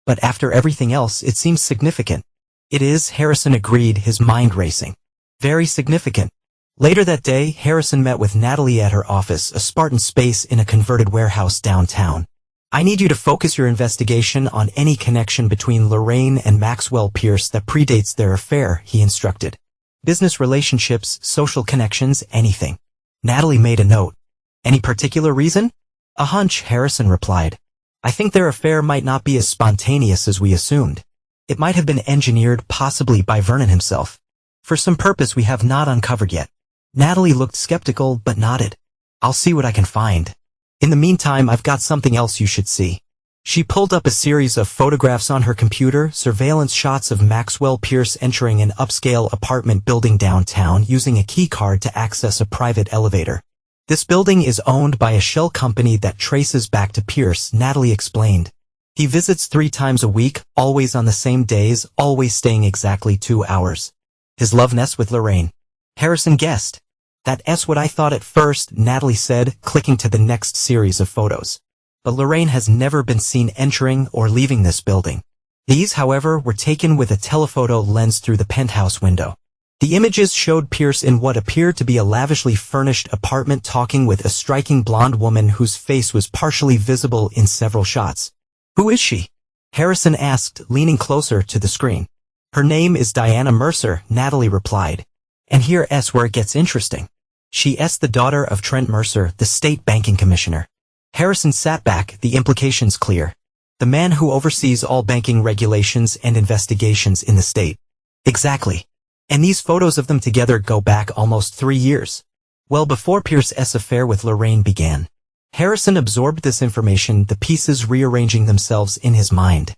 But after everything else, it seems significant." "It is," Harrison agreed, his mind racing. "Very significant." Later that day, Harrison met with Natalie at her office, a Spartan space in a converted warehouse downtown. "I need you to focus your investigation on any connection between Lorraine and Maxwell Pierce that predates their affair," he instructed. "Business relationships, social connections, anything." Natalie made a note. "Any particular reason?" "A hunch," Harrison replied. "I think their affair might not be as spontaneous as we assumed. It might have been engineered, possibly by Vernon himself, for some purpose we have not uncovered yet." Natalie looked skeptical but nodded. "I'll see what I can find. In the meantime, I've got something else you should see." She pulled up a series of photographs on her computer, surveillance shots of Maxwell Pierce entering an upscale apartment building downtown using a key card to access a private elevator. "This building is owned by a shell company that traces back to Pierce," Natalie explained. "He visits 3 times a week, always on the same days, always staying exactly 2 hours. His love nest with Lorraine." Harrison guessed. "That's what I thought at first," Natalie said, clicking to the next series of photos. "But Lorraine has never been seen entering or leaving this building." These, however, were taken with a telephoto lens through the penthouse window. The images showed Pierce in what appeared to be a lavishly furnished apartment talking with a striking blonde woman whose face was partially visible in several shots. "Who is she?" Harrison asked, leaning closer to the screen. "Her name is Diana Mercer," Natalie replied. "And here's where it gets interesting. She's the daughter of Trent Mercer, the state banking commissioner." Harrison sat back, the implications clear. "The man who oversees all banking regulations and investigations in the state." "Exactly. And these photos of them together go back almost 3 years. Well before Pierce's affair with Lorraine began." Harrison absorbed this information, the pieces rearranging themselves in his mind.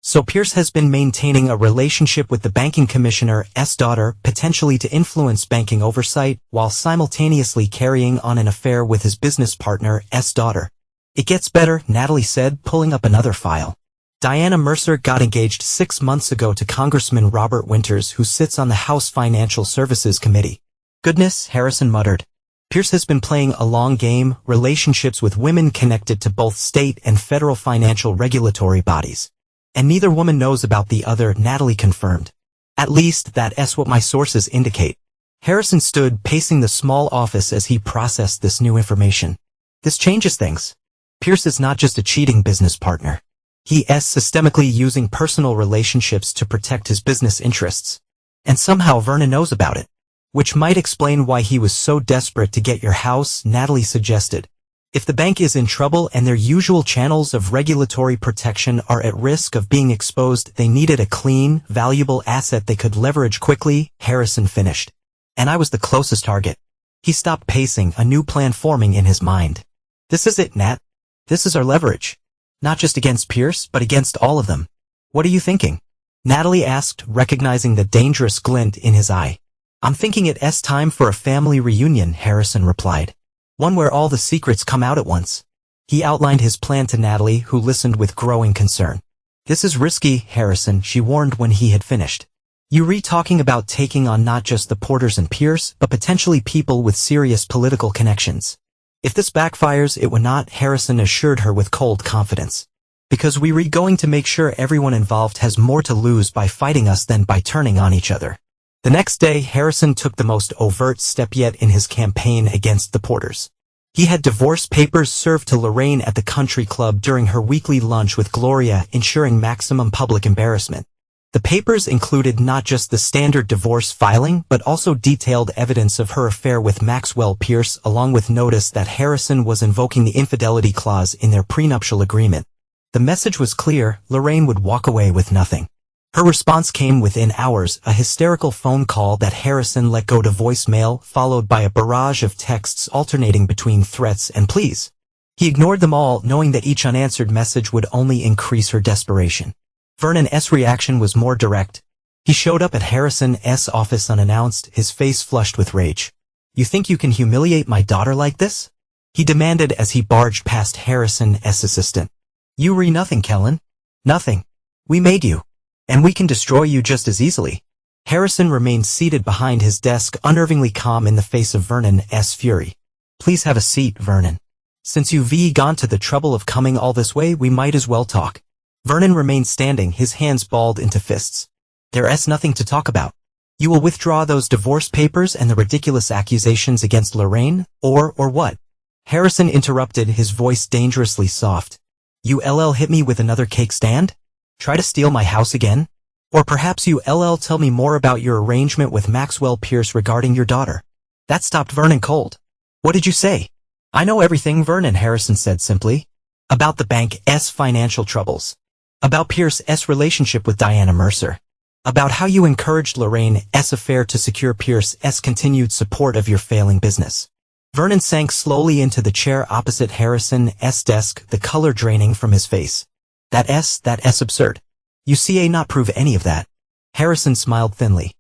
So Pierce has been maintaining a relationship with the banking commissioner's daughter, potentially to influence banking oversight, while simultaneously carrying on an affair with his business partner's daughter. It gets better, Natalie said, pulling up another file. Diana Mercer got engaged 6 months ago to Congressman Robert Winters, who sits on the House Financial Services Committee. Goodness, Harrison muttered. Pierce has been playing a long game, relationships with women connected to both state and federal financial regulatory bodies. And neither woman knows about the other, Natalie confirmed. At least, that's what my sources indicate. Harrison stood pacing the small office as he processed this new information. This changes things. Pierce is not just a cheating business partner. He is systemically using personal relationships to protect his business interests. And somehow Vernon knows about it. Which might explain why he was so desperate to get your house, Natalie suggested. If the bank is in trouble and their usual channels of regulatory protection are at risk of being exposed, they needed a clean, valuable asset they could leverage quickly, Harrison finished. And I was the closest target. He stopped pacing, a new plan forming in his mind. This is it, Nat. This is our leverage. Not just against Pierce, but against all of them. What are you thinking? Natalie asked, recognizing the dangerous glint in his eye. I'm thinking it's time for a family reunion, Harrison replied. One where all the secrets come out at once. He outlined his plan to Natalie, who listened with growing concern. This is risky, Harrison, she warned when he had finished. You talking about taking on not just the Porters and Pierce, but potentially people with serious political connections. If this backfires, it would not, Harrison assured her with cold confidence. Because we're going to make sure everyone involved has more to lose by fighting us than by turning on each other. The next day, Harrison took the most overt step yet in his campaign against the Porters. He had divorce papers served to Lorraine at the country club during her weekly lunch with Gloria, ensuring maximum public embarrassment. The papers included not just the standard divorce filing, but also detailed evidence of her affair with Maxwell Pierce, along with notice that Harrison was invoking the infidelity clause in their prenuptial agreement. The message was clear: Lorraine would walk away with nothing. Her response came within hours, a hysterical phone call that Harrison let go to voicemail, followed by a barrage of texts alternating between threats and pleas. He ignored them all, knowing that each unanswered message would only increase her desperation. Vernon's reaction was more direct. He showed up at Harrison's office unannounced, his face flushed with rage. You think you can humiliate my daughter like this? He demanded as he barged past Harrison's assistant. You nothing, Kellen. Nothing. We made you. And we can destroy you just as easily. Harrison remained seated behind his desk, unnervingly calm in the face of Vernon's fury. Please have a seat, Vernon. Since you've gone to the trouble of coming all this way, we might as well talk. Vernon remained standing, his hands balled into fists. There's nothing to talk about. You will withdraw those divorce papers and the ridiculous accusations against Lorraine, or what? Harrison interrupted, his voice dangerously soft. You hit me with another cake stand? Try to steal my house again? Or perhaps you tell me more about your arrangement with Maxwell Pierce regarding your daughter. That stopped Vernon cold. What did you say? I know everything, Vernon, Harrison said simply. About the bank's financial troubles. About Pierce's relationship with Diana Mercer. About how you encouraged Lorraine's affair to secure Pierce's continued support of your failing business. Vernon sank slowly into the chair opposite Harrison's desk, the color draining from his face. That's absurd. You not prove any of that. Harrison smiled thinly.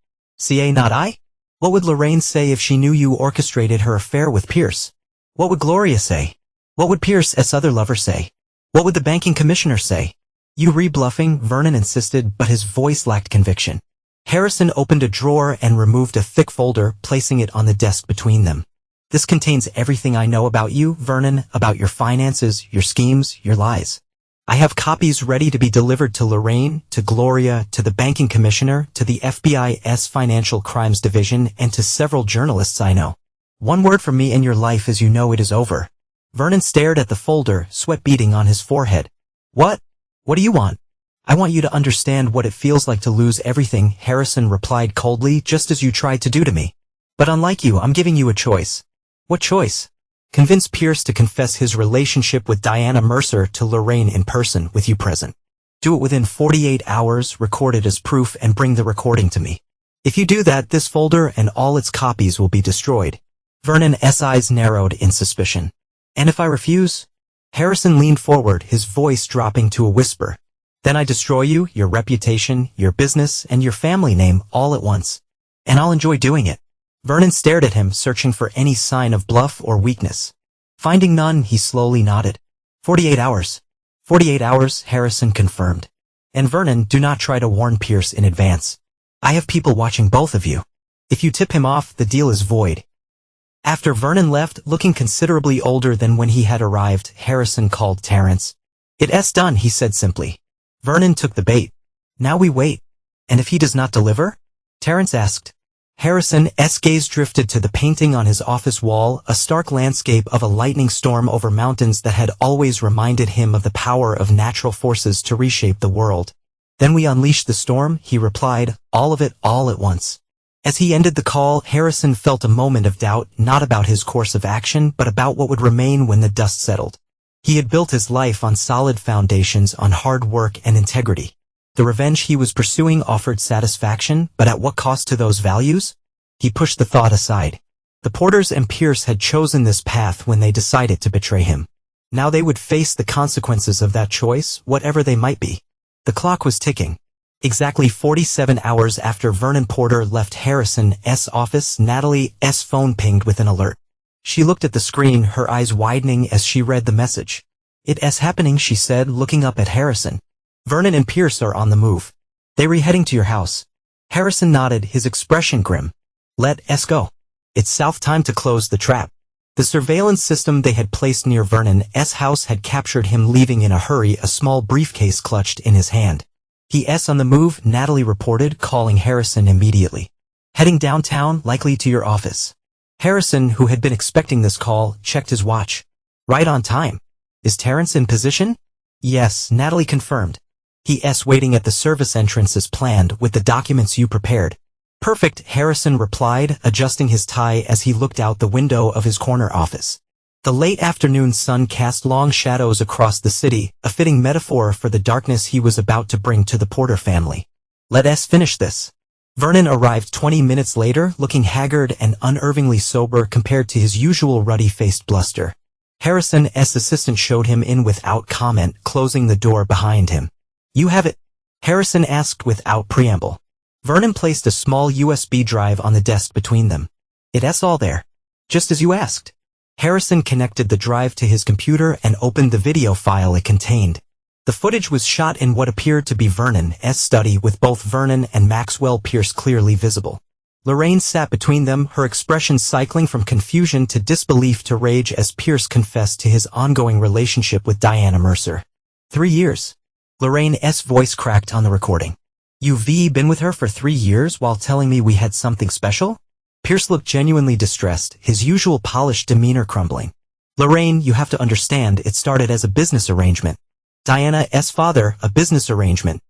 Not I? What would Lorraine say if she knew you orchestrated her affair with Pierce? What would Gloria say? What would Pierce's other lover say? What would the banking commissioner say? You bluffing, Vernon insisted, but his voice lacked conviction. Harrison opened a drawer and removed a thick folder, placing it on the desk between them. This contains everything I know about you, Vernon, about your finances, your schemes, your lies. I have copies ready to be delivered to Lorraine, to Gloria, to the banking commissioner, to the FBI's Financial Crimes Division, and to several journalists I know. One word from me and your life as you know it is over. Vernon stared at the folder, sweat beading on his forehead. What? What do you want? I want you to understand what it feels like to lose everything, Harrison replied coldly, just as you tried to do to me. But unlike you, I'm giving you a choice. What choice? Convince Pierce to confess his relationship with Diana Mercer to Lorraine in person with you present. Do it within 48 hours, record it as proof, and bring the recording to me. If you do that, this folder and all its copies will be destroyed. Vernon's eyes narrowed in suspicion. And if I refuse? Harrison leaned forward, his voice dropping to a whisper. Then I destroy you, your reputation, your business, and your family name all at once. And I'll enjoy doing it. Vernon stared at him, searching for any sign of bluff or weakness. Finding none, he slowly nodded. 48 hours. 48 hours, Harrison confirmed. And Vernon, do not try to warn Pierce in advance. I have people watching both of you. If you tip him off, the deal is void. After Vernon left, looking considerably older than when he had arrived, Harrison called Terrence. It's done, he said simply. Vernon took the bait. Now we wait. And if he does not deliver? Terrence asked. Harrison's gaze drifted to the painting on his office wall, a stark landscape of a lightning storm over mountains that had always reminded him of the power of natural forces to reshape the world. Then we unleash the storm, he replied, all of it all at once. As he ended the call, Harrison felt a moment of doubt, not about his course of action, but about what would remain when the dust settled. He had built his life on solid foundations, on hard work and integrity. The revenge he was pursuing offered satisfaction, but at what cost to those values? He pushed the thought aside. The Porters and Pierce had chosen this path when they decided to betray him. Now they would face the consequences of that choice, whatever they might be. The clock was ticking. Exactly 47 hours after Vernon Porter left Harrison's office, Natalie's phone pinged with an alert. She looked at the screen, her eyes widening as she read the message. It's happening, she said, looking up at Harrison. Vernon and Pierce are on the move. They were heading to your house. Harrison nodded, his expression grim. Let's go. It's south, time to close the trap. The surveillance system they had placed near Vernon's house had captured him leaving in a hurry, a small briefcase clutched in his hand. He's on the move, Natalie reported, calling Harrison immediately. Heading downtown, likely to your office. Harrison, who had been expecting this call, checked his watch. Right on time. Is Terrence in position? Yes, Natalie confirmed. He's waiting at the service entrance as planned, with the documents you prepared. Perfect, Harrison replied, adjusting his tie as he looked out the window of his corner office. The late afternoon sun cast long shadows across the city, a fitting metaphor for the darkness he was about to bring to the Porter family. Let's finish this. Vernon arrived 20 minutes later, looking haggard and unervingly sober compared to his usual ruddy-faced bluster. Harrison's assistant showed him in without comment, closing the door behind him. You have it? Harrison asked without preamble. Vernon placed a small USB drive on the desk between them. It's all there. Just as you asked. Harrison connected the drive to his computer and opened the video file it contained. The footage was shot in what appeared to be Vernon's study, with both Vernon and Maxwell Pierce clearly visible. Lorraine sat between them, her expression cycling from confusion to disbelief to rage as Pierce confessed to his ongoing relationship with Diana Mercer. 3 years. Lorraine's voice cracked on the recording. You've been with her for 3 years while telling me we had something special? Pierce looked genuinely distressed, his usual polished demeanor crumbling. Lorraine, you have to understand, it started as a business arrangement. Diana's father, a business arrangement.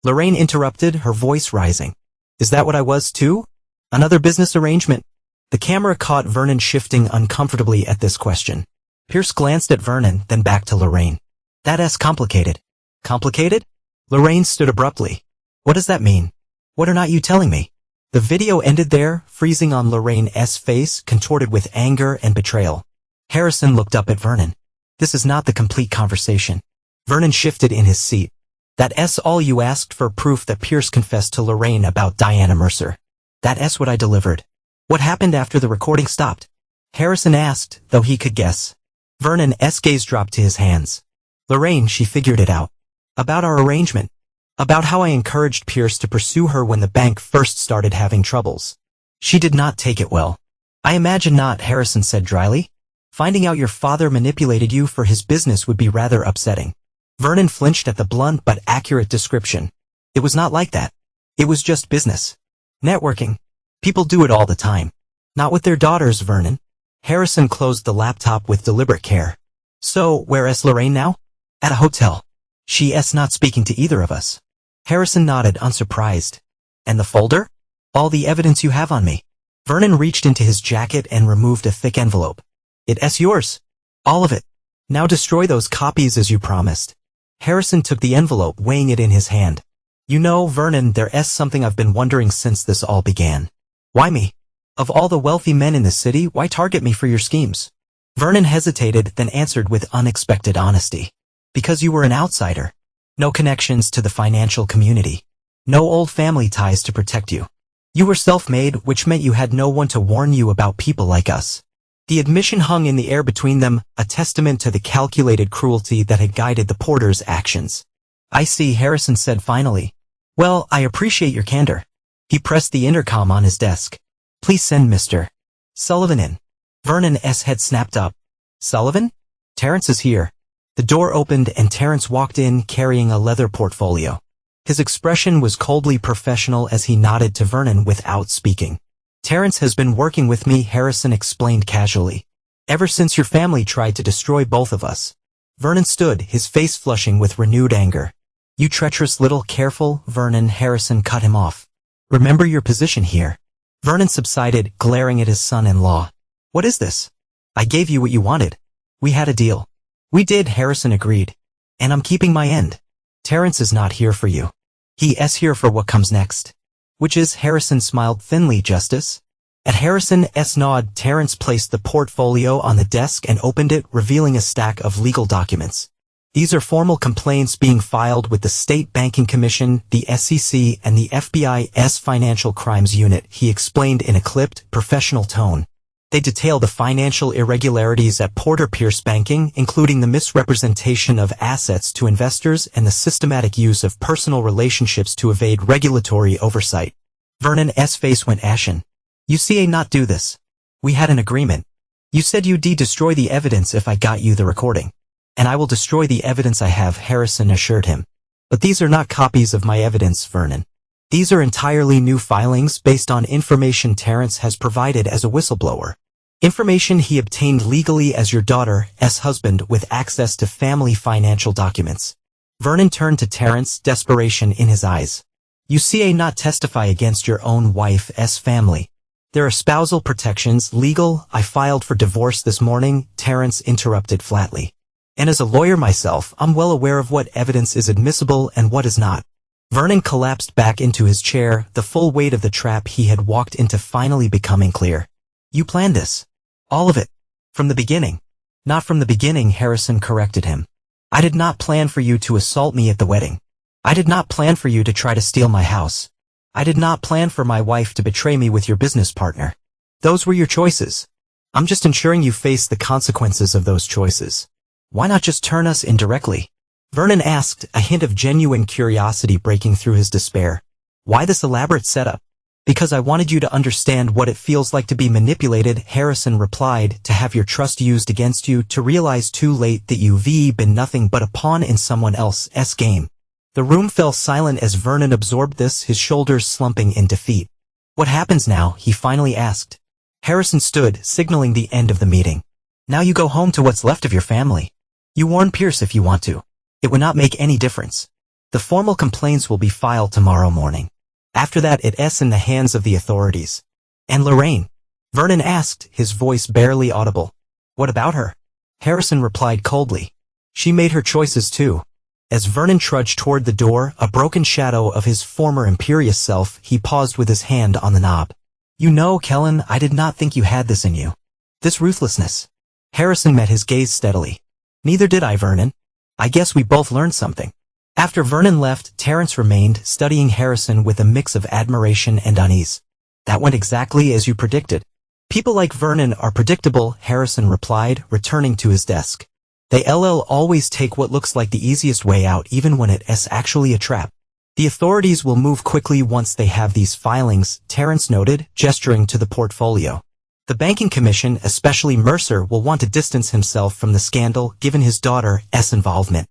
Lorraine interrupted, her voice rising. Is that what I was too? Another business arrangement? The camera caught Vernon shifting uncomfortably at this question. Pierce glanced at Vernon, then back to Lorraine. That's complicated. Complicated? Lorraine stood abruptly. What does that mean? What are not you telling me? The video ended there, freezing on Lorraine's face, contorted with anger and betrayal. Harrison looked up at Vernon. This is not the complete conversation. Vernon shifted in his seat. That's all you asked for proof that Pierce confessed to Lorraine about Diana Mercer. That's what I delivered. What happened after the recording stopped? Harrison asked, though he could guess. Vernon's gaze dropped to his hands. Lorraine, she figured it out. About our arrangement. About how I encouraged Pierce to pursue her when the bank first started having troubles. She did not take it well. I imagine not, Harrison said dryly. Finding out your father manipulated you for his business would be rather upsetting. Vernon flinched at the blunt but accurate description. It was not like that. It was just business. Networking. People do it all the time. Not with their daughters, Vernon. Harrison closed the laptop with deliberate care. So, where is Lorraine now? At a hotel. She's not speaking to either of us. Harrison nodded, unsurprised. And the folder? All the evidence you have on me. Vernon reached into his jacket and removed a thick envelope. It's yours. All of it. Now destroy those copies as you promised. Harrison took the envelope, weighing it in his hand. You know, Vernon, there's something I've been wondering since this all began. Why me? Of all the wealthy men in the city, why target me for your schemes? Vernon hesitated, then answered with unexpected honesty. Because you were an outsider. No connections to the financial community. No old family ties to protect you. You were self-made, which meant you had no one to warn you about people like us. The admission hung in the air between them, a testament to the calculated cruelty that had guided the porter's actions. I see, Harrison said finally. Well, I appreciate your candor. He pressed the intercom on his desk. Please send Mr. Sullivan in. Vernon's head snapped up. Sullivan? Terrence is here. The door opened and Terrence walked in carrying a leather portfolio. His expression was coldly professional as he nodded to Vernon without speaking. Terrence has been working with me, Harrison explained casually. Ever since your family tried to destroy both of us. Vernon stood, his face flushing with renewed anger. You treacherous little careful, Vernon, Harrison cut him off. Remember your position here. Vernon subsided, glaring at his son-in-law. What is this? I gave you what you wanted. We had a deal. We did, Harrison agreed. And I'm keeping my end. Terrence is not here for you. He's here for what comes next. Which is, Harrison smiled thinly, Justice. At Harrison's nod, Terrence placed the portfolio on the desk and opened it, revealing a stack of legal documents. These are formal complaints being filed with the State Banking Commission, the SEC, and the FBI's Financial Crimes Unit, he explained in a clipped, professional tone. They detail the financial irregularities at Porter Pierce Banking, including the misrepresentation of assets to investors and the systematic use of personal relationships to evade regulatory oversight. Vernon's face went ashen. You see, not do this. We had an agreement. You said you'd destroy the evidence if I got you the recording. And I will destroy the evidence I have, Harrison assured him. But these are not copies of my evidence, Vernon. These are entirely new filings based on information Terrence has provided as a whistleblower. Information he obtained legally as your daughter's husband with access to family financial documents. Vernon turned to Terrence, desperation in his eyes. You see, not testify against your own wife's family. There are spousal protections, legal. I filed for divorce this morning, Terrence interrupted flatly. And as a lawyer myself, I'm well aware of what evidence is admissible and what is not. Vernon collapsed back into his chair, the full weight of the trap he had walked into finally becoming clear. You planned this. All of it. From the beginning. Not from the beginning, Harrison corrected him. I did not plan for you to assault me at the wedding. I did not plan for you to try to steal my house. I did not plan for my wife to betray me with your business partner. Those were your choices. I'm just ensuring you face the consequences of those choices. Why not just turn us in directly? Vernon asked, a hint of genuine curiosity breaking through his despair. Why this elaborate setup? Because I wanted you to understand what it feels like to be manipulated, Harrison replied, to have your trust used against you, to realize too late that you've been nothing but a pawn in someone else's game. The room fell silent as Vernon absorbed this, his shoulders slumping in defeat. What happens now? He finally asked. Harrison stood, signaling the end of the meeting. Now you go home to what's left of your family. You warn Pierce if you want to. It would not make any difference. The formal complaints will be filed tomorrow morning. After that, it's in the hands of the authorities. And Lorraine? Vernon asked, his voice barely audible. What about her? Harrison replied coldly. She made her choices too. As Vernon trudged toward the door, a broken shadow of his former imperious self, he paused with his hand on the knob. You know, Kellen, I did not think you had this in you. This ruthlessness. Harrison met his gaze steadily. Neither did I, Vernon. I guess we both learned something. After Vernon left, Terrence remained, studying Harrison with a mix of admiration and unease. That went exactly as you predicted. People like Vernon are predictable, Harrison replied, returning to his desk. They always take what looks like the easiest way out even when it's actually a trap. The authorities will move quickly once they have these filings, Terrence noted, gesturing to the portfolio. The Banking Commission, especially Mercer, will want to distance himself from the scandal given his daughter's involvement.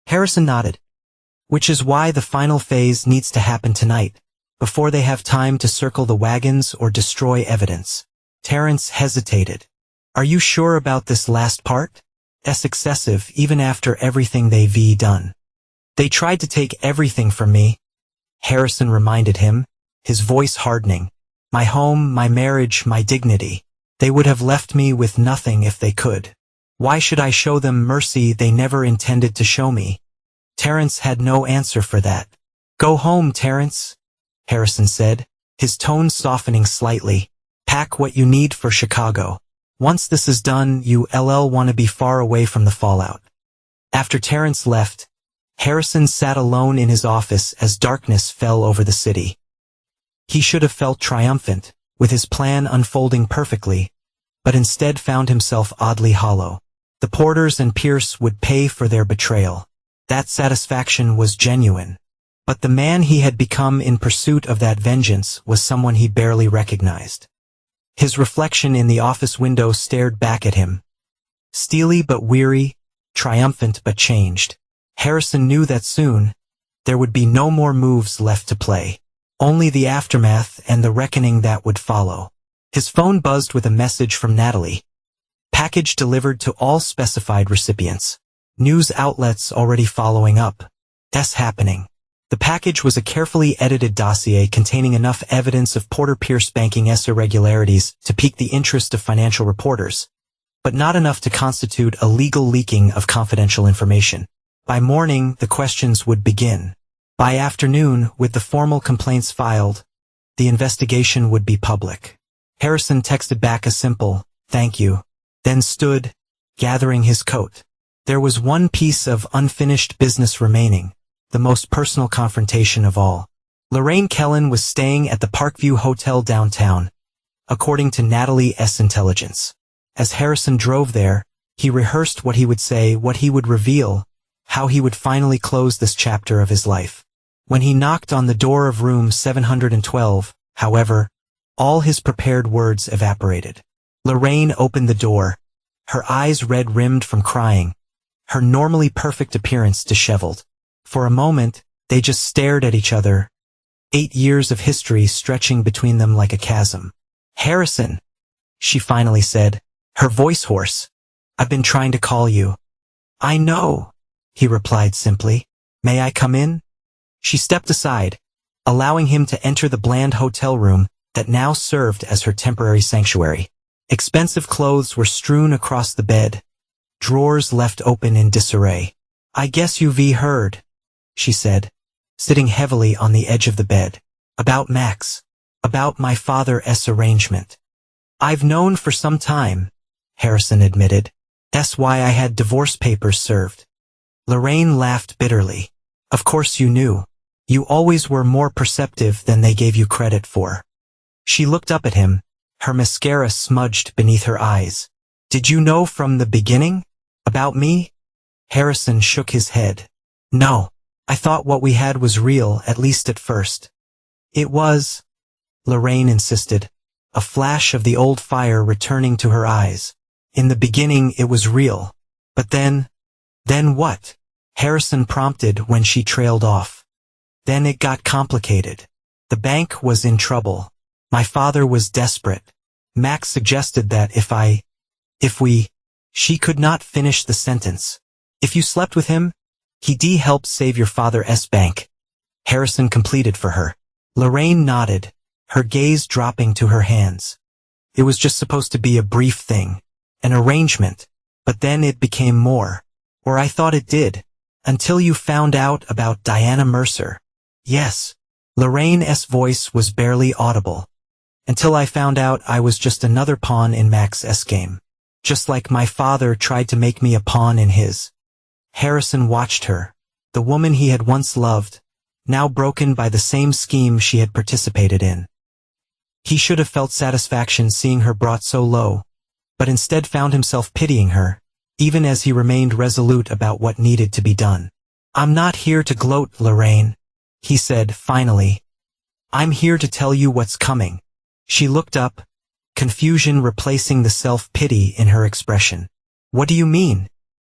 Harrison nodded. Which is why the final phase needs to happen tonight, before they have time to circle the wagons or destroy evidence. Terrence hesitated. Are you sure about this last part? It's excessive even after everything they've done. They tried to take everything from me, Harrison reminded him, his voice hardening. My home, my marriage, my dignity. They would have left me with nothing if they could. Why should I show them mercy they never intended to show me? Terrence had no answer for that. Go home, Terrence, Harrison said, his tone softening slightly. Pack what you need for Chicago. Once this is done, you want to be far away from the fallout. After Terrence left, Harrison sat alone in his office as darkness fell over the city. He should have felt triumphant, with his plan unfolding perfectly, but instead found himself oddly hollow. The Porters and Pierce would pay for their betrayal. That satisfaction was genuine. But the man he had become in pursuit of that vengeance was someone he barely recognized. His reflection in the office window stared back at him. Steely but weary, triumphant but changed. Harrison knew that soon, there would be no more moves left to play. Only the aftermath and the reckoning that would follow. His phone buzzed with a message from Natalie. Package delivered to all specified recipients. News outlets already following up. That's happening. The package was a carefully edited dossier containing enough evidence of Porter Pierce banking's irregularities to pique the interest of financial reporters, but not enough to constitute a legal leaking of confidential information. By morning, the questions would begin. By afternoon, with the formal complaints filed, the investigation would be public. Harrison texted back a simple, "Thank you," then stood, gathering his coat. There was one piece of unfinished business remaining, the most personal confrontation of all. Lorraine Kellen was staying at the Parkview Hotel downtown, according to Natalie's intelligence. As Harrison drove there, he rehearsed what he would say, what he would reveal, how he would finally close this chapter of his life. When he knocked on the door of room 712, however, all his prepared words evaporated. Lorraine opened the door, her eyes red-rimmed from crying, her normally perfect appearance disheveled. For a moment, they just stared at each other, 8 years of history stretching between them like a chasm. "Harrison," she finally said, her voice hoarse, "I've been trying to call you." "I know," he replied simply. "May I come in?" She stepped aside, allowing him to enter the bland hotel room that now served as her temporary sanctuary. Expensive clothes were strewn across the bed, drawers left open in disarray. "I guess you've heard," she said, sitting heavily on the edge of the bed. "About Max. About my father's arrangement." "I've known for some time," Harrison admitted. "That's why I had divorce papers served." Lorraine laughed bitterly. "Of course you knew. You always were more perceptive than they gave you credit for." She looked up at him, her mascara smudged beneath her eyes. "Did you know from the beginning? About me?" Harrison shook his head. "No. I thought what we had was real, at least at first." "It was," Lorraine insisted, a flash of the old fire returning to her eyes. "In the beginning it was real. But then what?" Harrison prompted when she trailed off. "Then it got complicated. The bank was in trouble. My father was desperate. Max suggested that if we, she could not finish the sentence. If you slept with him, he'd help save your father's bank," Harrison completed for her. Lorraine nodded, her gaze dropping to her hands. "It was just supposed to be a brief thing, an arrangement, but then it became more. Or I thought it did, until you found out about Diana Mercer." "Yes." Lorraine's voice was barely audible. "Until I found out I was just another pawn in Max's game. Just like my father tried to make me a pawn in his." Harrison watched her, the woman he had once loved, now broken by the same scheme she had participated in. He should have felt satisfaction seeing her brought so low, but instead found himself pitying her, even as he remained resolute about what needed to be done. "I'm not here to gloat, Lorraine," he said finally. "I'm here to tell you what's coming." She looked up, confusion replacing the self-pity in her expression. "What do you mean?"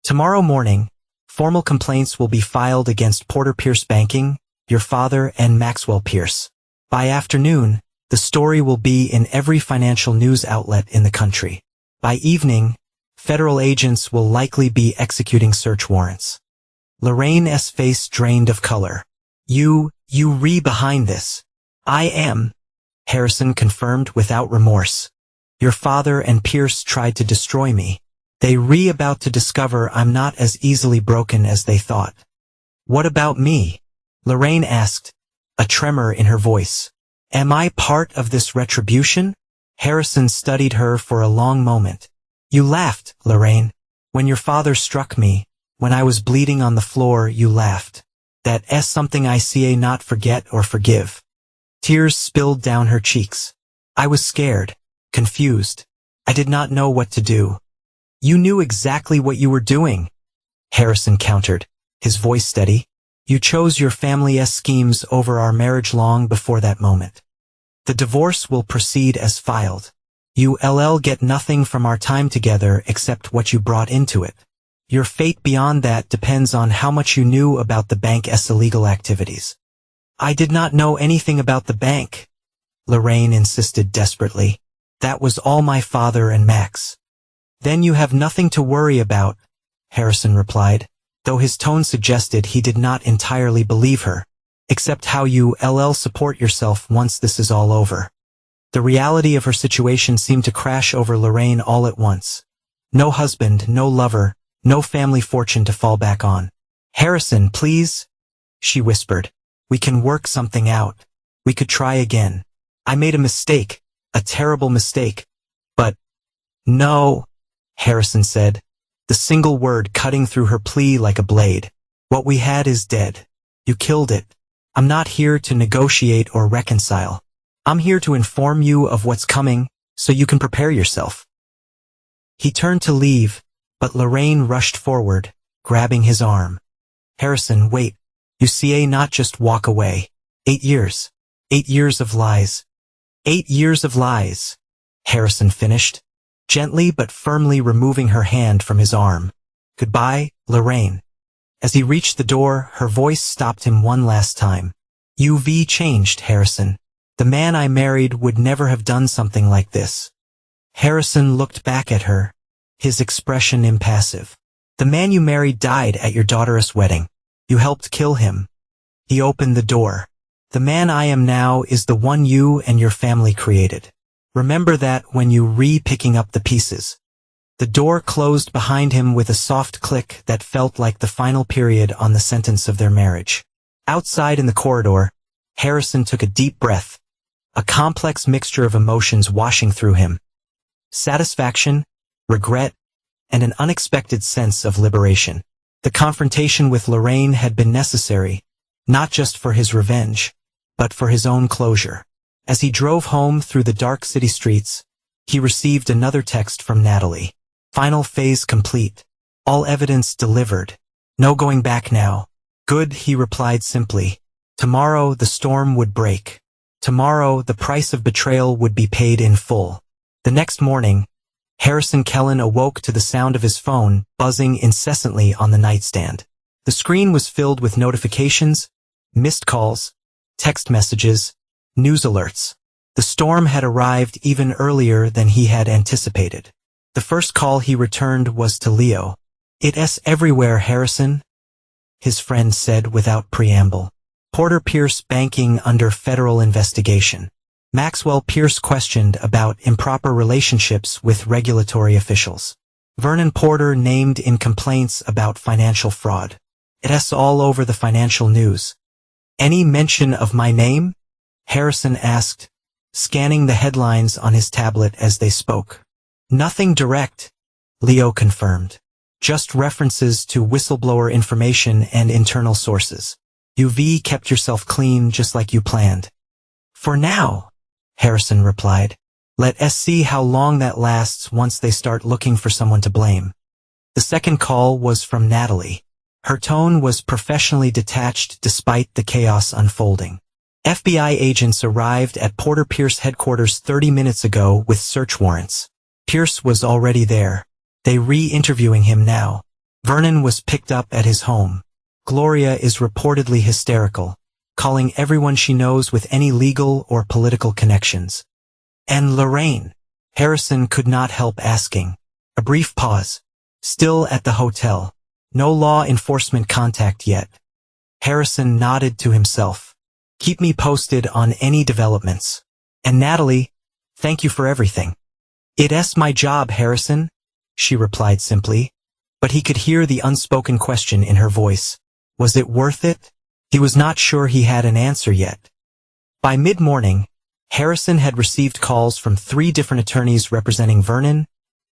"Tomorrow morning, formal complaints will be filed against Porter Pierce Banking, your father, and Maxwell Pierce. By afternoon, the story will be in every financial news outlet in the country. By evening, federal agents will likely be executing search warrants." Lorraine's face drained of color. You behind this." "I am," Harrison confirmed without remorse. "Your father and Pierce tried to destroy me. They about to discover I'm not as easily broken as they thought." "What about me?" Lorraine asked, a tremor in her voice. "Am I part of this retribution?" Harrison studied her for a long moment. "You laughed, Lorraine. When your father struck me, When I was bleeding on the floor, you laughed. That's something I ca not forget or forgive. Tears spilled down her cheeks. I was scared, confused. I did not know what to do. You knew exactly what you were doing, Harrison countered, his voice steady. You chose your family's schemes over our marriage long before that moment. The divorce will proceed as filed. You'll get nothing from our time together except what you brought into it. Your fate beyond that depends on how much you knew about the bank's illegal activities. I did not know anything about the bank, Lorraine insisted desperately. That was all my father and Max. Then you have nothing to worry about, Harrison replied, though his tone suggested he did not entirely believe her, except how you'll support yourself once this is all over. The reality of her situation seemed to crash over Lorraine all at once. No husband, no lover, no family fortune to fall back on. Harrison, please, she whispered. We can work something out. We could try again. I made a mistake, a terrible mistake. But, no, Harrison said, the single word cutting through her plea like a blade. What we had is dead. You killed it. I'm not here to negotiate or reconcile. I'm here to inform you of what's coming, so you can prepare yourself. He turned to leave, but Lorraine rushed forward, grabbing his arm. Harrison, wait. You ca not just walk away. 8 years. 8 years of lies. 8 years of lies, Harrison finished, gently but firmly removing her hand from his arm. Goodbye, Lorraine. As he reached the door, her voice stopped him one last time. You've changed, Harrison. The man I married would never have done something like this. Harrison looked back at her, his expression impassive. The man you married died at your daughter's wedding. You helped kill him. He opened the door. The man I am now is the one you and your family created. Remember that when you picking up the pieces. The door closed behind him with a soft click that felt like the final period on the sentence of their marriage. Outside in the corridor, Harrison took a deep breath, a complex mixture of emotions washing through him. Satisfaction, regret, and an unexpected sense of liberation. The confrontation with Lorraine had been necessary, not just for his revenge, but for his own closure. As he drove home through the dark city streets, he received another text from Natalie. Final phase complete. All evidence delivered. No going back now. Good, he replied simply. Tomorrow the storm would break. Tomorrow the price of betrayal would be paid in full. The next morning, Harrison Kellen awoke to the sound of his phone buzzing incessantly on the nightstand. The screen was filled with notifications, missed calls, text messages, news alerts. The storm had arrived even earlier than he had anticipated. The first call he returned was to Leo. It's everywhere, Harrison, his friend said without preamble. Porter Pierce banking under federal investigation. Maxwell Pierce questioned about improper relationships with regulatory officials. Vernon Porter named in complaints about financial fraud. It's all over the financial news. Any mention of my name? Harrison asked, scanning the headlines on his tablet as they spoke. Nothing direct, Leo confirmed. Just references to whistleblower information and internal sources. You've kept yourself clean just like you planned. For now, Harrison replied. Let's see how long that lasts once they start looking for someone to blame. The second call was from Natalie. Her tone was professionally detached despite the chaos unfolding. FBI agents arrived at Porter Pierce headquarters 30 minutes ago with search warrants. Pierce was already there. They re-interviewing him now. Vernon was picked up at his home. Gloria is reportedly hysterical, calling everyone she knows with any legal or political connections. And Lorraine? Harrison could not help asking. A brief pause. Still at the hotel. No law enforcement contact yet. Harrison nodded to himself. Keep me posted on any developments. And Natalie, thank you for everything. It's my job, Harrison, she replied simply, but he could hear the unspoken question in her voice. Was it worth it? He was not sure he had an answer yet. By mid-morning, Harrison had received calls from 3 different attorneys representing Vernon,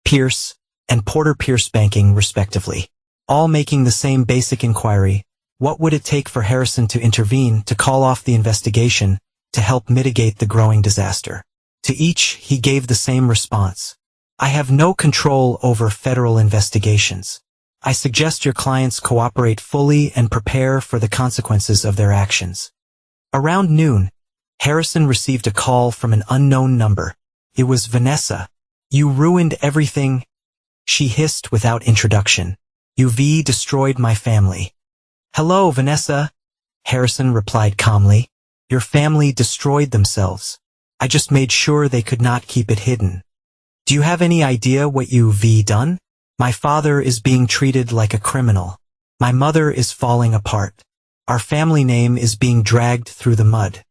Pierce, and Porter Pierce banking, respectively. all making the same basic inquiry. What would it take for Harrison to intervene, to call off the investigation, to help mitigate the growing disaster? To each, he gave the same response. I have no control over federal investigations. I suggest your clients cooperate fully and prepare for the consequences of their actions. Around noon, Harrison received a call from an unknown number. It was Vanessa. You ruined everything, she hissed without introduction. You destroyed my family. Hello, Vanessa, Harrison replied calmly. Your family destroyed themselves. I just made sure they could not keep it hidden. Do you have any idea what you've done? My father is being treated like a criminal. My mother is falling apart. Our family name is being dragged through the mud.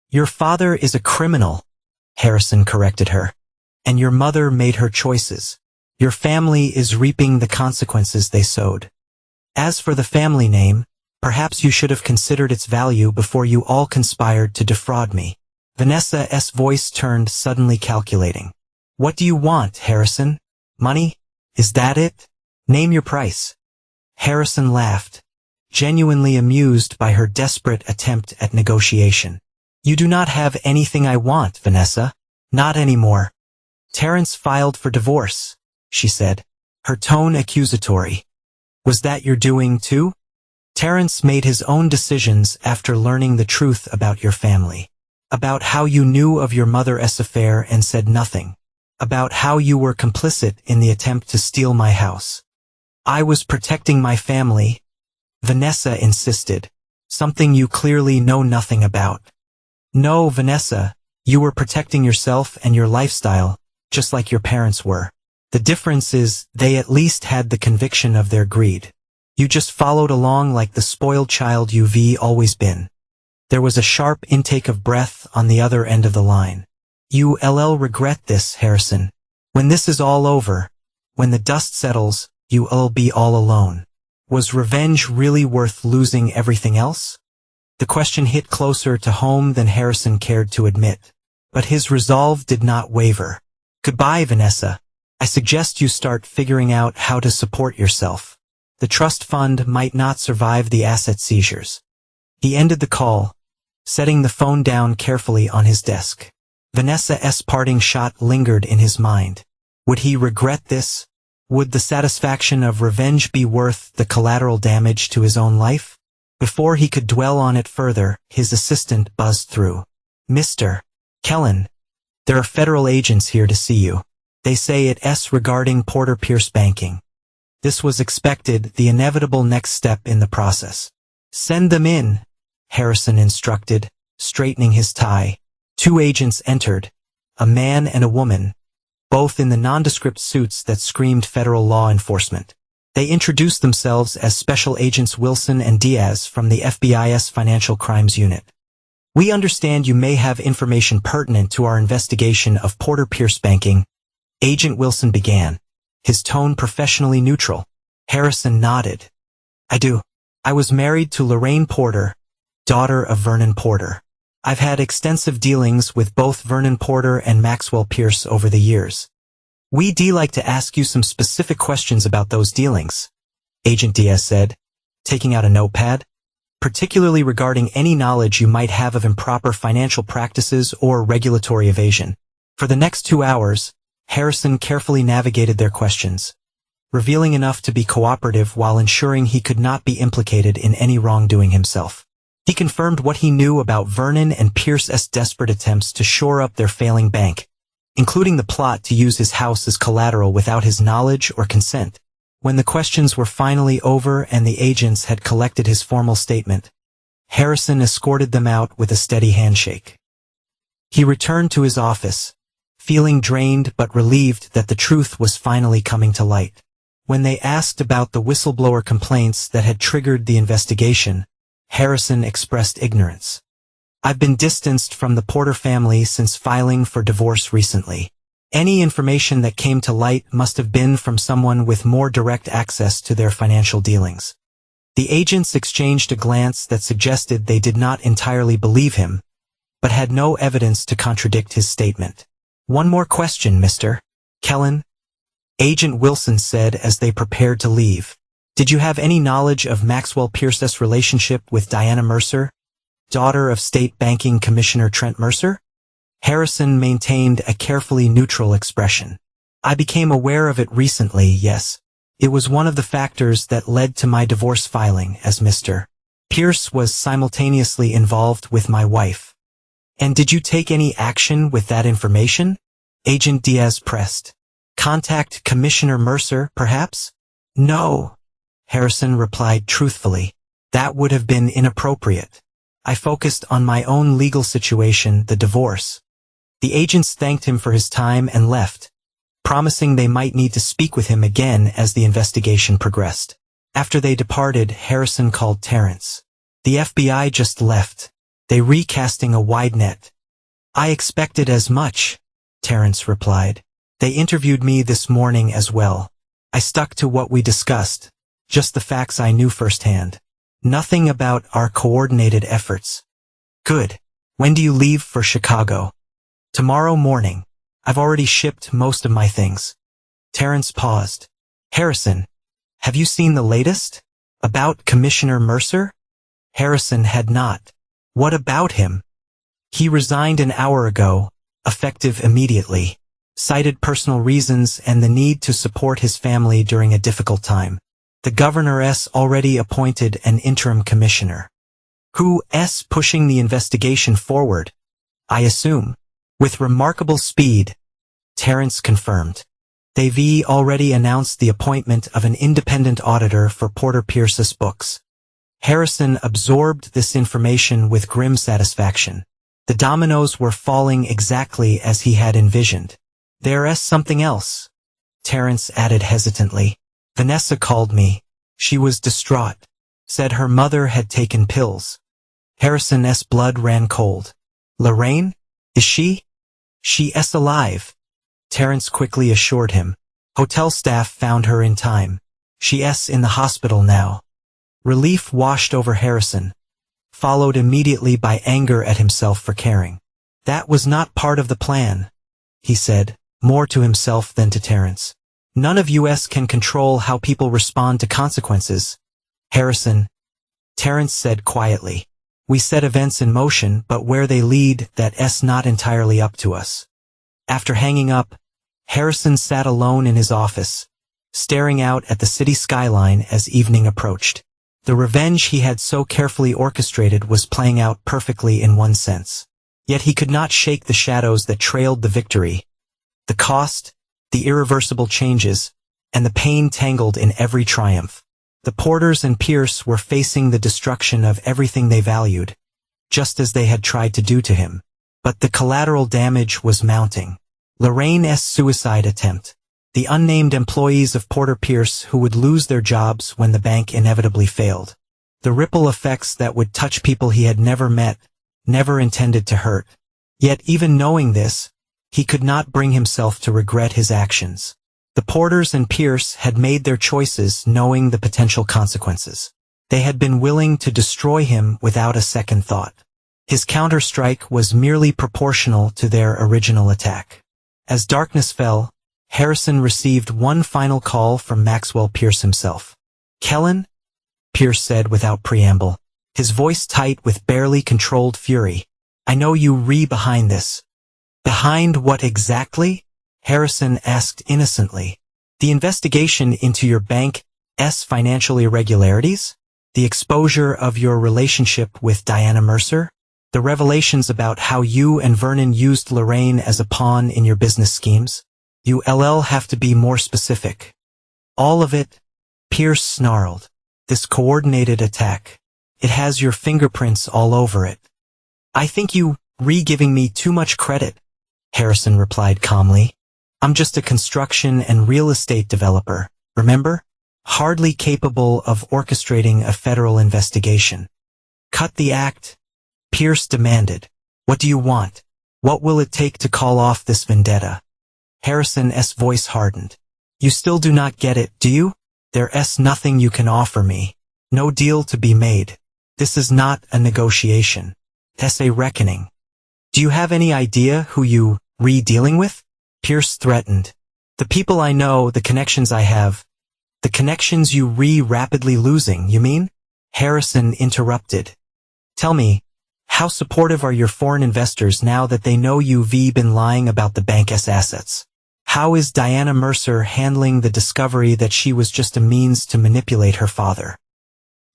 Your father is a criminal, Harrison corrected her. And your mother made her choices. Your family is reaping the consequences they sowed. As for the family name, perhaps you should have considered its value before you all conspired to defraud me. Vanessa's voice turned suddenly calculating. What do you want, Harrison? Money? Is that it? Name your price. Harrison laughed, genuinely amused by her desperate attempt at negotiation. You do not have anything I want, Vanessa. Not anymore. Terrence filed for divorce, she said, her tone accusatory. Was that your doing too? Terrence made his own decisions after learning the truth about your family. About how you knew of your mother's affair and said nothing. About how you were complicit in the attempt to steal my house. I was protecting my family, Vanessa insisted, something you clearly know nothing about. No, Vanessa, you were protecting yourself and your lifestyle, just like your parents were. The difference is, they at least had the conviction of their greed. You just followed along like the spoiled child you've always been. There was a sharp intake of breath on the other end of the line. You'll regret this, Harrison. When this is all over, when the dust settles, you'll be all alone. Was revenge really worth losing everything else? The question hit closer to home than Harrison cared to admit. But his resolve did not waver. Goodbye, Vanessa. I suggest you start figuring out how to support yourself. The trust fund might not survive the asset seizures. He ended the call, setting the phone down carefully on his desk. Vanessa's parting shot lingered in his mind. Would he regret this? Would the satisfaction of revenge be worth the collateral damage to his own life? Before he could dwell on it further, his assistant buzzed through. Mr. Kellen, there are federal agents here to see you. They say it's regarding Porter Pierce banking. This was expected, the inevitable next step in the process. Send them in, Harrison instructed, straightening his tie. 2 agents entered, a man and a woman, both in the nondescript suits that screamed federal law enforcement. They introduced themselves as Special Agents Wilson and Diaz from the FBI's Financial Crimes Unit. We understand you may have information pertinent to our investigation of Porter Pierce banking, Agent Wilson began, his tone professionally neutral. Harrison nodded. I do. I was married to Lorraine Porter, daughter of Vernon Porter. I've had extensive dealings with both Vernon Porter and Maxwell Pierce over the years. We'd like to ask you some specific questions about those dealings, Agent Diaz said, taking out a notepad, particularly regarding any knowledge you might have of improper financial practices or regulatory evasion. For the next 2 hours, Harrison carefully navigated their questions, revealing enough to be cooperative while ensuring he could not be implicated in any wrongdoing himself. He confirmed what he knew about Vernon and Pierce's desperate attempts to shore up their failing bank, including the plot to use his house as collateral without his knowledge or consent. When the questions were finally over and the agents had collected his formal statement, Harrison escorted them out with a steady handshake. He returned to his office, feeling drained but relieved that the truth was finally coming to light. When they asked about the whistleblower complaints that had triggered the investigation, Harrison expressed ignorance. I've been distanced from the Porter family since filing for divorce recently. Any information that came to light must have been from someone with more direct access to their financial dealings. The agents exchanged a glance that suggested they did not entirely believe him, but had no evidence to contradict his statement. One more question, Mr. Kellen, Agent Wilson said as they prepared to leave. Did you have any knowledge of Maxwell Pierce's relationship with Diana Mercer, daughter of State Banking Commissioner Trent Mercer? Harrison maintained a carefully neutral expression. I became aware of it recently, yes. It was one of the factors that led to my divorce filing, as Mr. Pierce was simultaneously involved with my wife. And did you take any action with that information? Agent Diaz pressed. Contact Commissioner Mercer, perhaps? No, Harrison replied truthfully. That would have been inappropriate. I focused on my own legal situation, the divorce. The agents thanked him for his time and left, promising they might need to speak with him again as the investigation progressed. After they departed, Harrison called Terrence. The FBI just left. They recasting a wide net. I expected as much, Terrence replied. They interviewed me this morning as well. I stuck to what we discussed, just the facts I knew firsthand. Nothing about our coordinated efforts. Good. When do you leave for Chicago? Tomorrow morning. I've already shipped most of my things. Terrence paused. Harrison, have you seen the latest? About Commissioner Mercer? Harrison had not. What about him? He resigned an hour ago, effective immediately. Cited personal reasons and the need to support his family during a difficult time. The governor's already appointed an interim commissioner. Who's pushing the investigation forward, I assume. With remarkable speed, Terrence confirmed. They've already announced the appointment of an independent auditor for Porter Pierce's books. Harrison absorbed this information with grim satisfaction. The dominoes were falling exactly as he had envisioned. There's something else, Terrence added hesitantly. Vanessa called me. She was distraught. Said her mother had taken pills. Harrison's blood ran cold. Lorraine? Is she? She's alive, Terrence quickly assured him. Hotel staff found her in time. She's in the hospital now. Relief washed over Harrison, followed immediately by anger at himself for caring. That was not part of the plan, he said, more to himself than to Terrence. None of us can control how people respond to consequences, Harrison, Terrence said quietly. We set events in motion, but where they lead, that's not entirely up to us. After hanging up, Harrison sat alone in his office, staring out at the city skyline as evening approached. The revenge he had so carefully orchestrated was playing out perfectly in one sense. Yet he could not shake the shadows that trailed the victory. The cost, the irreversible changes, and the pain tangled in every triumph. The Porters and Pierce were facing the destruction of everything they valued, just as they had tried to do to him. But the collateral damage was mounting. Lorraine's suicide attempt. The unnamed employees of Porter Pierce who would lose their jobs when the bank inevitably failed. The ripple effects that would touch people he had never met, never intended to hurt. Yet even knowing this, he could not bring himself to regret his actions. The Porters and Pierce had made their choices knowing the potential consequences. They had been willing to destroy him without a second thought. His counterstrike was merely proportional to their original attack. As darkness fell, Harrison received one final call from Maxwell Pierce himself. Kellen? Pierce said without preamble, his voice tight with barely controlled fury. I know you behind this. Behind what exactly? Harrison asked innocently. The investigation into your bank's financial irregularities? The exposure of your relationship with Diana Mercer? The revelations about how you and Vernon used Lorraine as a pawn in your business schemes? You'll have to be more specific. All of it? Pierce snarled. This coordinated attack. It has your fingerprints all over it. I think you giving me too much credit, Harrison replied calmly. I'm just a construction and real estate developer, remember? Hardly capable of orchestrating a federal investigation. Cut the act, Pierce demanded. What do you want? What will it take to call off this vendetta? Harrison's voice hardened. You still do not get it, do you? There's nothing you can offer me. No deal to be made. This is not a negotiation. It's a reckoning. Do you have any idea who you dealing with? Pierce threatened. The people I know, the connections I have, The connections you rapidly losing, you mean? Harrison interrupted. Tell me, how supportive are your foreign investors now that they know you've been lying about the bank's assets? How is Diana Mercer handling the discovery that she was just a means to manipulate her father?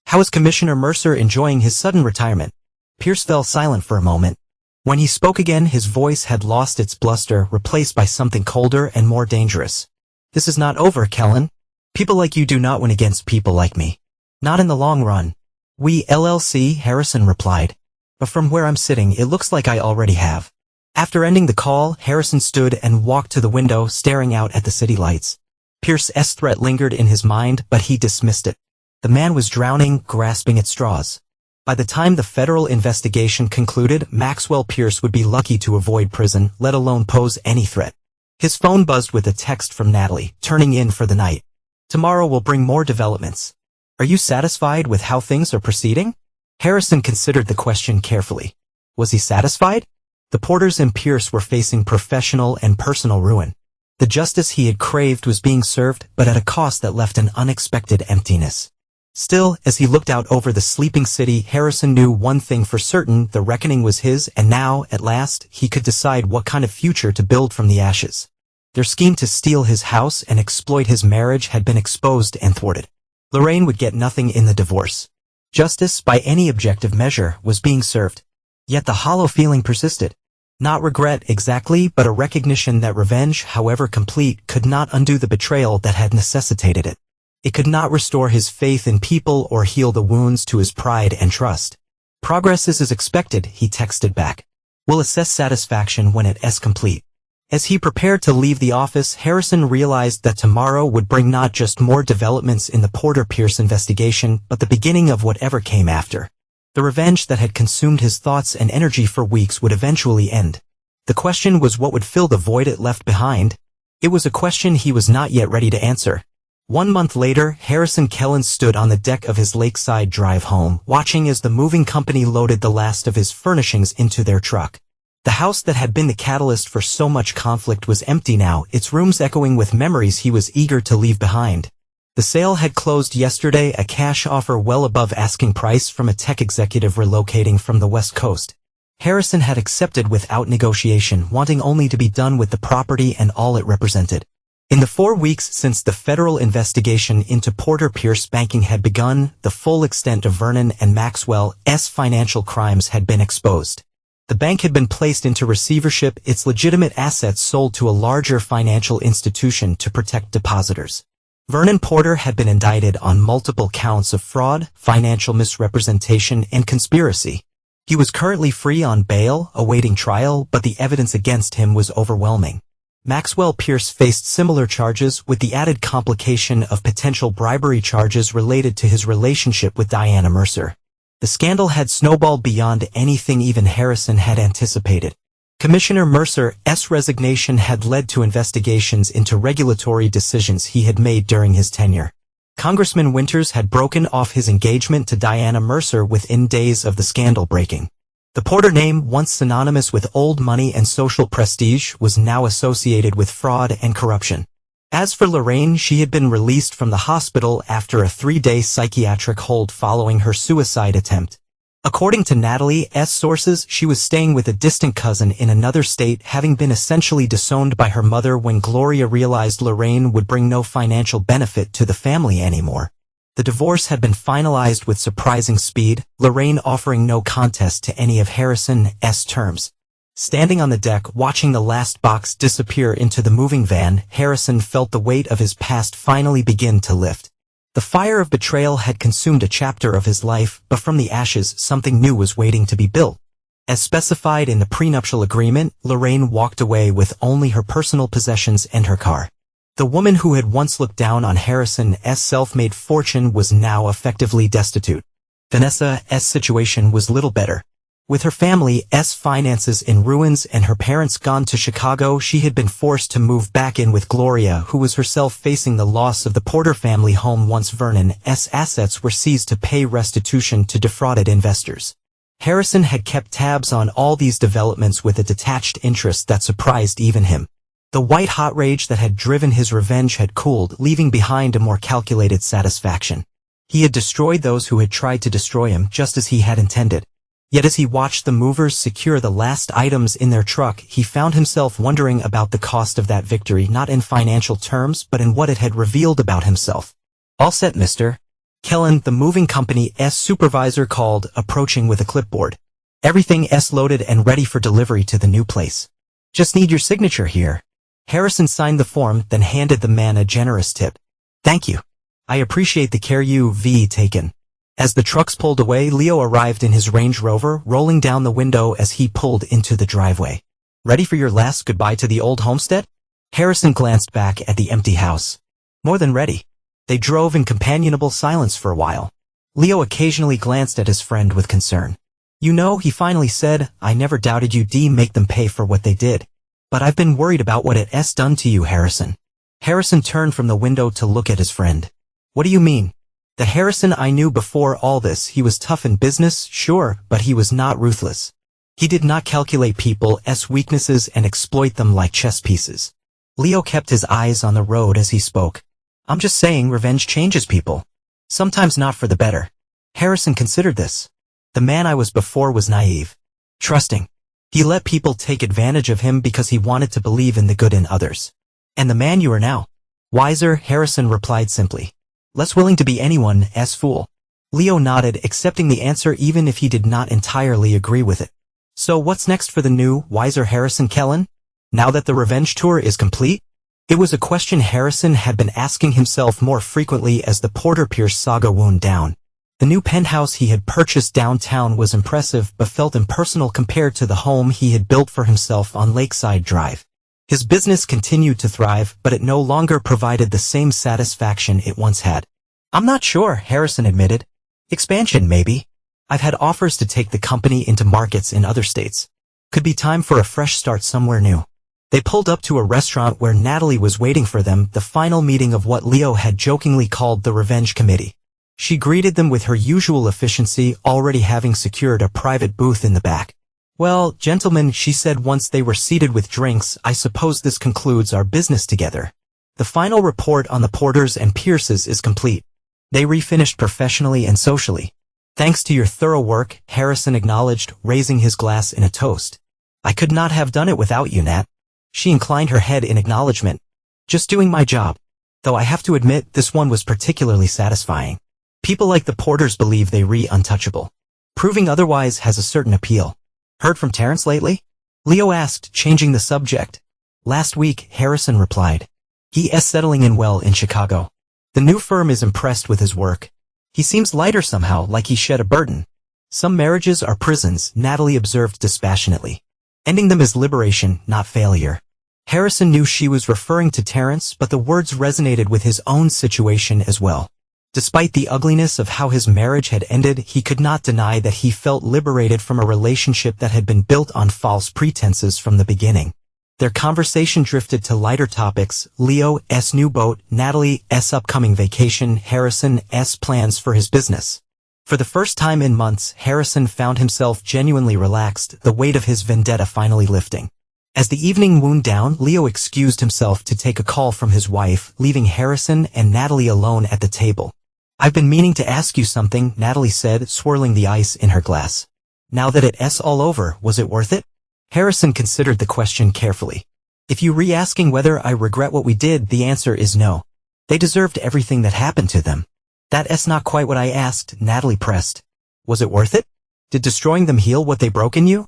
How is Commissioner Mercer enjoying his sudden retirement? Pierce fell silent for a moment. When he spoke again, his voice had lost its bluster, replaced by something colder and more dangerous. This is not over, Kellen. People like you do not win against people like me. Not in the long run. We LLC, Harrison replied. But from where I'm sitting, it looks like I already have. After ending the call, Harrison stood and walked to the window, staring out at the city lights. Pierce's threat lingered in his mind, but he dismissed it. The man was drowning, grasping at straws. By the time the federal investigation concluded, Maxwell Pierce would be lucky to avoid prison, let alone pose any threat. His phone buzzed with a text from Natalie, turning in for the night. Tomorrow will bring more developments. Are you satisfied with how things are proceeding? Harrison considered the question carefully. Was he satisfied? The Porters and Pierce were facing professional and personal ruin. The justice he had craved was being served, but at a cost that left an unexpected emptiness. Still, as he looked out over the sleeping city, Harrison knew one thing for certain: the reckoning was his, and now, at last, he could decide what kind of future to build from the ashes. Their scheme to steal his house and exploit his marriage had been exposed and thwarted. Lorraine would get nothing in the divorce. Justice, by any objective measure, was being served. Yet the hollow feeling persisted. Not regret exactly, but a recognition that revenge, however complete, could not undo the betrayal that had necessitated it. It could not restore his faith in people or heal the wounds to his pride and trust. Progress is as expected, he texted back. We'll assess satisfaction when it is complete. As he prepared to leave the office, Harrison realized that tomorrow would bring not just more developments in the Porter-Pierce investigation, but the beginning of whatever came after. The revenge that had consumed his thoughts and energy for weeks would eventually end. The question was what would fill the void it left behind. It was a question he was not yet ready to answer. 1 month later, Harrison Kellen stood on the deck of his lakeside drive home, watching as the moving company loaded the last of his furnishings into their truck. The house that had been the catalyst for so much conflict was empty now, its rooms echoing with memories he was eager to leave behind. The sale had closed yesterday, a cash offer well above asking price from a tech executive relocating from the West Coast. Harrison had accepted without negotiation, wanting only to be done with the property and all it represented. In the 4 weeks since the federal investigation into Porter-Pierce banking had begun, the full extent of Vernon and Maxwell's financial crimes had been exposed. The bank had been placed into receivership, its legitimate assets sold to a larger financial institution to protect depositors. Vernon Porter had been indicted on multiple counts of fraud, financial misrepresentation, and conspiracy. He was currently free on bail, awaiting trial, but the evidence against him was overwhelming. Maxwell Pierce faced similar charges, with the added complication of potential bribery charges related to his relationship with Diana Mercer. The scandal had snowballed beyond anything even Harrison had anticipated. Commissioner Mercer's resignation had led to investigations into regulatory decisions he had made during his tenure. Congressman Winters had broken off his engagement to Diana Mercer within days of the scandal breaking. The Porter name, once synonymous with old money and social prestige, was now associated with fraud and corruption. As for Lorraine, she had been released from the hospital after a 3-day psychiatric hold following her suicide attempt. According to Natalie's sources, she was staying with a distant cousin in another state, having been essentially disowned by her mother when Gloria realized Lorraine would bring no financial benefit to the family anymore. The divorce had been finalized with surprising speed, Lorraine offering no contest to any of Harrison's terms. Standing on the deck, watching the last box disappear into the moving van, Harrison felt the weight of his past finally begin to lift. The fire of betrayal had consumed a chapter of his life, but from the ashes something new was waiting to be built. As specified in the prenuptial agreement, Lorraine walked away with only her personal possessions and her car. The woman who had once looked down on Harrison's self-made fortune was now effectively destitute. Vanessa's situation was little better. With her family's finances in ruins and her parents gone to Chicago, she had been forced to move back in with Gloria, who was herself facing the loss of the Porter family home once Vernon's assets were seized to pay restitution to defrauded investors. Harrison had kept tabs on all these developments with a detached interest that surprised even him. The white-hot rage that had driven his revenge had cooled, leaving behind a more calculated satisfaction. He had destroyed those who had tried to destroy him just as he had intended. Yet as he watched the movers secure the last items in their truck, he found himself wondering about the cost of that victory, not in financial terms but in what it had revealed about himself. "All set, Mr. Kellen," the moving company's supervisor called, approaching with a clipboard. "Everything's loaded and ready for delivery to the new place. Just need your signature here." Harrison signed the form, then handed the man a generous tip. "Thank you. I appreciate the care you've taken." As the trucks pulled away, Leo arrived in his Range Rover, rolling down the window as he pulled into the driveway. "Ready for your last goodbye to the old homestead?" Harrison glanced back at the empty house. "More than ready." They drove in companionable silence for a while. Leo occasionally glanced at his friend with concern. "You know," he finally said, "I never doubted you'd make them pay for what they did. But I've been worried about what it's done to you, Harrison." Harrison turned from the window to look at his friend. "What do you mean?" "The Harrison I knew before all this, he was tough in business, sure, but he was not ruthless. He did not calculate people's weaknesses and exploit them like chess pieces." Leo kept his eyes on the road as he spoke. "I'm just saying revenge changes people. Sometimes not for the better." Harrison considered this. "The man I was before was naive, trusting. He let people take advantage of him because he wanted to believe in the good in others. And the man you are now?" "Wiser," Harrison replied simply. "Less willing to be anyone's fool." Leo nodded, accepting the answer even if he did not entirely agree with it. "So what's next for the new, wiser Harrison Kellen? Now that the revenge tour is complete?" It was a question Harrison had been asking himself more frequently as the Porter Pierce saga wound down. The new penthouse he had purchased downtown was impressive but felt impersonal compared to the home he had built for himself on Lakeside Drive. His business continued to thrive, but it no longer provided the same satisfaction it once had. "I'm not sure," Harrison admitted. "Expansion, maybe. I've had offers to take the company into markets in other states. Could be time for a fresh start somewhere new." They pulled up to a restaurant where Natalie was waiting for them, the final meeting of what Leo had jokingly called the Revenge Committee. She greeted them with her usual efficiency, already having secured a private booth in the back. "Well, gentlemen," she said once they were seated with drinks, "I suppose this concludes our business together. The final report on the Porters and Pierces is complete." They refinished professionally and socially. "Thanks to your thorough work," Harrison acknowledged, raising his glass in a toast. "I could not have done it without you, Nat." She inclined her head in acknowledgement. "Just doing my job. Though I have to admit, this one was particularly satisfying. People like the Porters believe they untouchable. Proving otherwise has a certain appeal." "Heard from Terrence lately?" Leo asked, changing the subject. "Last week," Harrison replied. "He's settling in well in Chicago. The new firm is impressed with his work. He seems lighter somehow, like he shed a burden." "Some marriages are prisons," Natalie observed dispassionately. "Ending them is liberation, not failure." Harrison knew she was referring to Terrence, but the words resonated with his own situation as well. Despite the ugliness of how his marriage had ended, he could not deny that he felt liberated from a relationship that had been built on false pretenses from the beginning. Their conversation drifted to lighter topics: Leo's new boat, Natalie's upcoming vacation, Harrison's plans for his business. For the first time in months, Harrison found himself genuinely relaxed, the weight of his vendetta finally lifting. As the evening wound down, Leo excused himself to take a call from his wife, leaving Harrison and Natalie alone at the table. "I've been meaning to ask you something," Natalie said, swirling the ice in her glass. "Now that it's all over, was it worth it?" Harrison considered the question carefully. "If you re-asking whether I regret what we did, the answer is no. They deserved everything that happened to them." "That's not quite what I asked," Natalie pressed. "Was it worth it? Did destroying them heal what they broke in you?"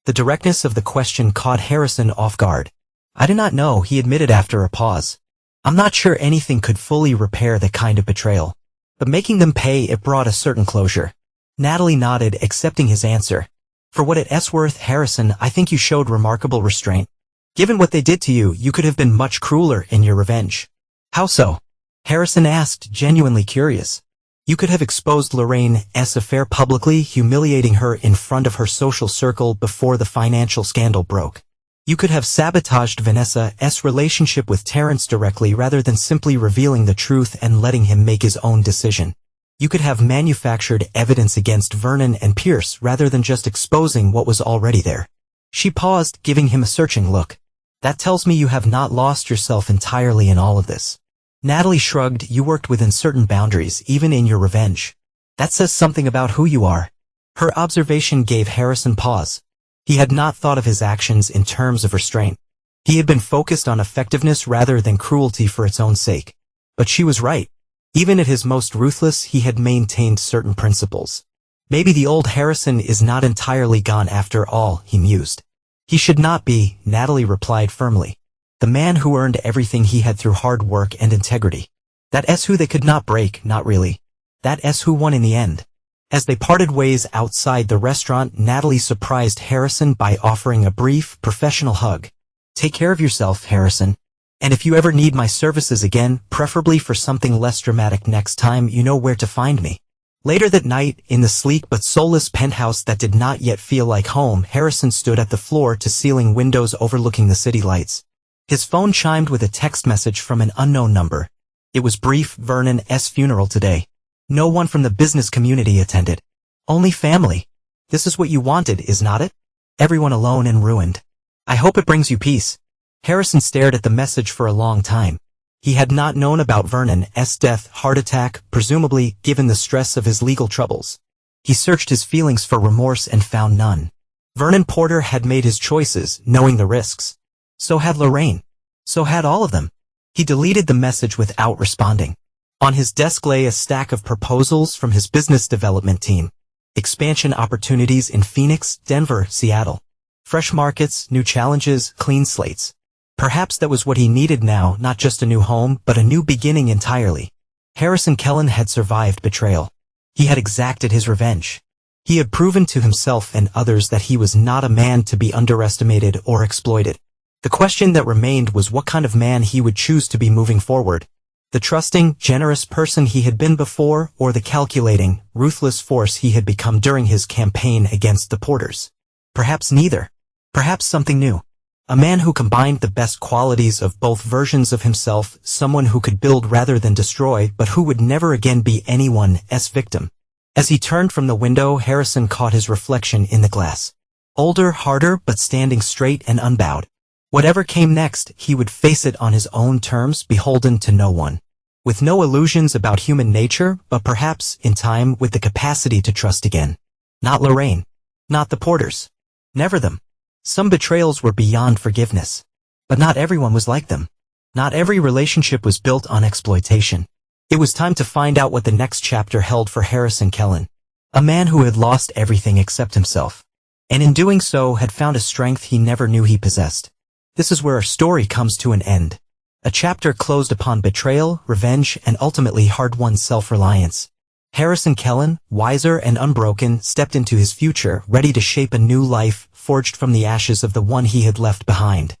The directness of the question caught Harrison off guard. "I do not know," he admitted after a pause. "I'm not sure anything could fully repair that kind of betrayal. But making them pay, it brought a certain closure." Natalie nodded, accepting his answer. "For what it's worth, Harrison, I think you showed remarkable restraint. Given what they did to you, you could have been much crueler in your revenge." "How so?" Harrison asked, genuinely curious. "You could have exposed Lorraine's affair publicly, humiliating her in front of her social circle before the financial scandal broke. You could have sabotaged Vanessa's relationship with Terrence directly rather than simply revealing the truth and letting him make his own decision. You could have manufactured evidence against Vernon and Pierce rather than just exposing what was already there." She paused, giving him a searching look. That tells me you have not lost yourself entirely in all of this. Natalie shrugged. You worked within certain boundaries, even in your revenge. That says something about who you are. Her observation gave Harrison pause. He had not thought of his actions in terms of restraint. He had been focused on effectiveness rather than cruelty for its own sake. But she was right. Even at his most ruthless, he had maintained certain principles. Maybe the old Harrison is not entirely gone after all, he mused. He should not be, Natalie replied firmly. The man who earned everything he had through hard work and integrity. That who they could not break, not really. That who won in the end. As they parted ways outside the restaurant, Natalie surprised Harrison by offering a brief, professional hug. Take care of yourself, Harrison. And if you ever need my services again, preferably for something less dramatic next time, you know where to find me. Later that night, in the sleek but soulless penthouse that did not yet feel like home, Harrison stood at the floor-to-ceiling windows overlooking the city lights. His phone chimed with a text message from an unknown number. It was brief. Vernon's funeral today. No one from the business community attended. Only family. This is what you wanted, is not it? Everyone alone and ruined. I hope it brings you peace. Harrison stared at the message for a long time. He had not known about Vernon's death, heart attack, presumably, given the stress of his legal troubles. He searched his feelings for remorse and found none. Vernon Porter had made his choices, knowing the risks. So had Lorraine. So had all of them. He deleted the message without responding. On his desk lay a stack of proposals from his business development team. Expansion opportunities in Phoenix, Denver, Seattle. Fresh markets, new challenges, clean slates. Perhaps that was what he needed now, not just a new home, but a new beginning entirely. Harrison Kellen had survived betrayal. He had exacted his revenge. He had proven to himself and others that he was not a man to be underestimated or exploited. The question that remained was what kind of man he would choose to be moving forward. The trusting, generous person he had been before, or the calculating, ruthless force he had become during his campaign against the Porters. Perhaps neither. Perhaps something new. A man who combined the best qualities of both versions of himself, someone who could build rather than destroy, but who would never again be anyone's victim. As he turned from the window, Harrison caught his reflection in the glass. Older, harder, but standing straight and unbowed. Whatever came next, he would face it on his own terms, beholden to no one. With no illusions about human nature, but perhaps, in time, with the capacity to trust again. Not Lorraine. Not the Porters. Never them. Some betrayals were beyond forgiveness. But not everyone was like them. Not every relationship was built on exploitation. It was time to find out what the next chapter held for Harrison Kellen. A man who had lost everything except himself. And in doing so had found a strength he never knew he possessed. This is where our story comes to an end. A chapter closed upon betrayal, revenge, and ultimately hard-won self-reliance. Harrison Kellen, wiser and unbroken, stepped into his future, ready to shape a new life, forged from the ashes of the one he had left behind.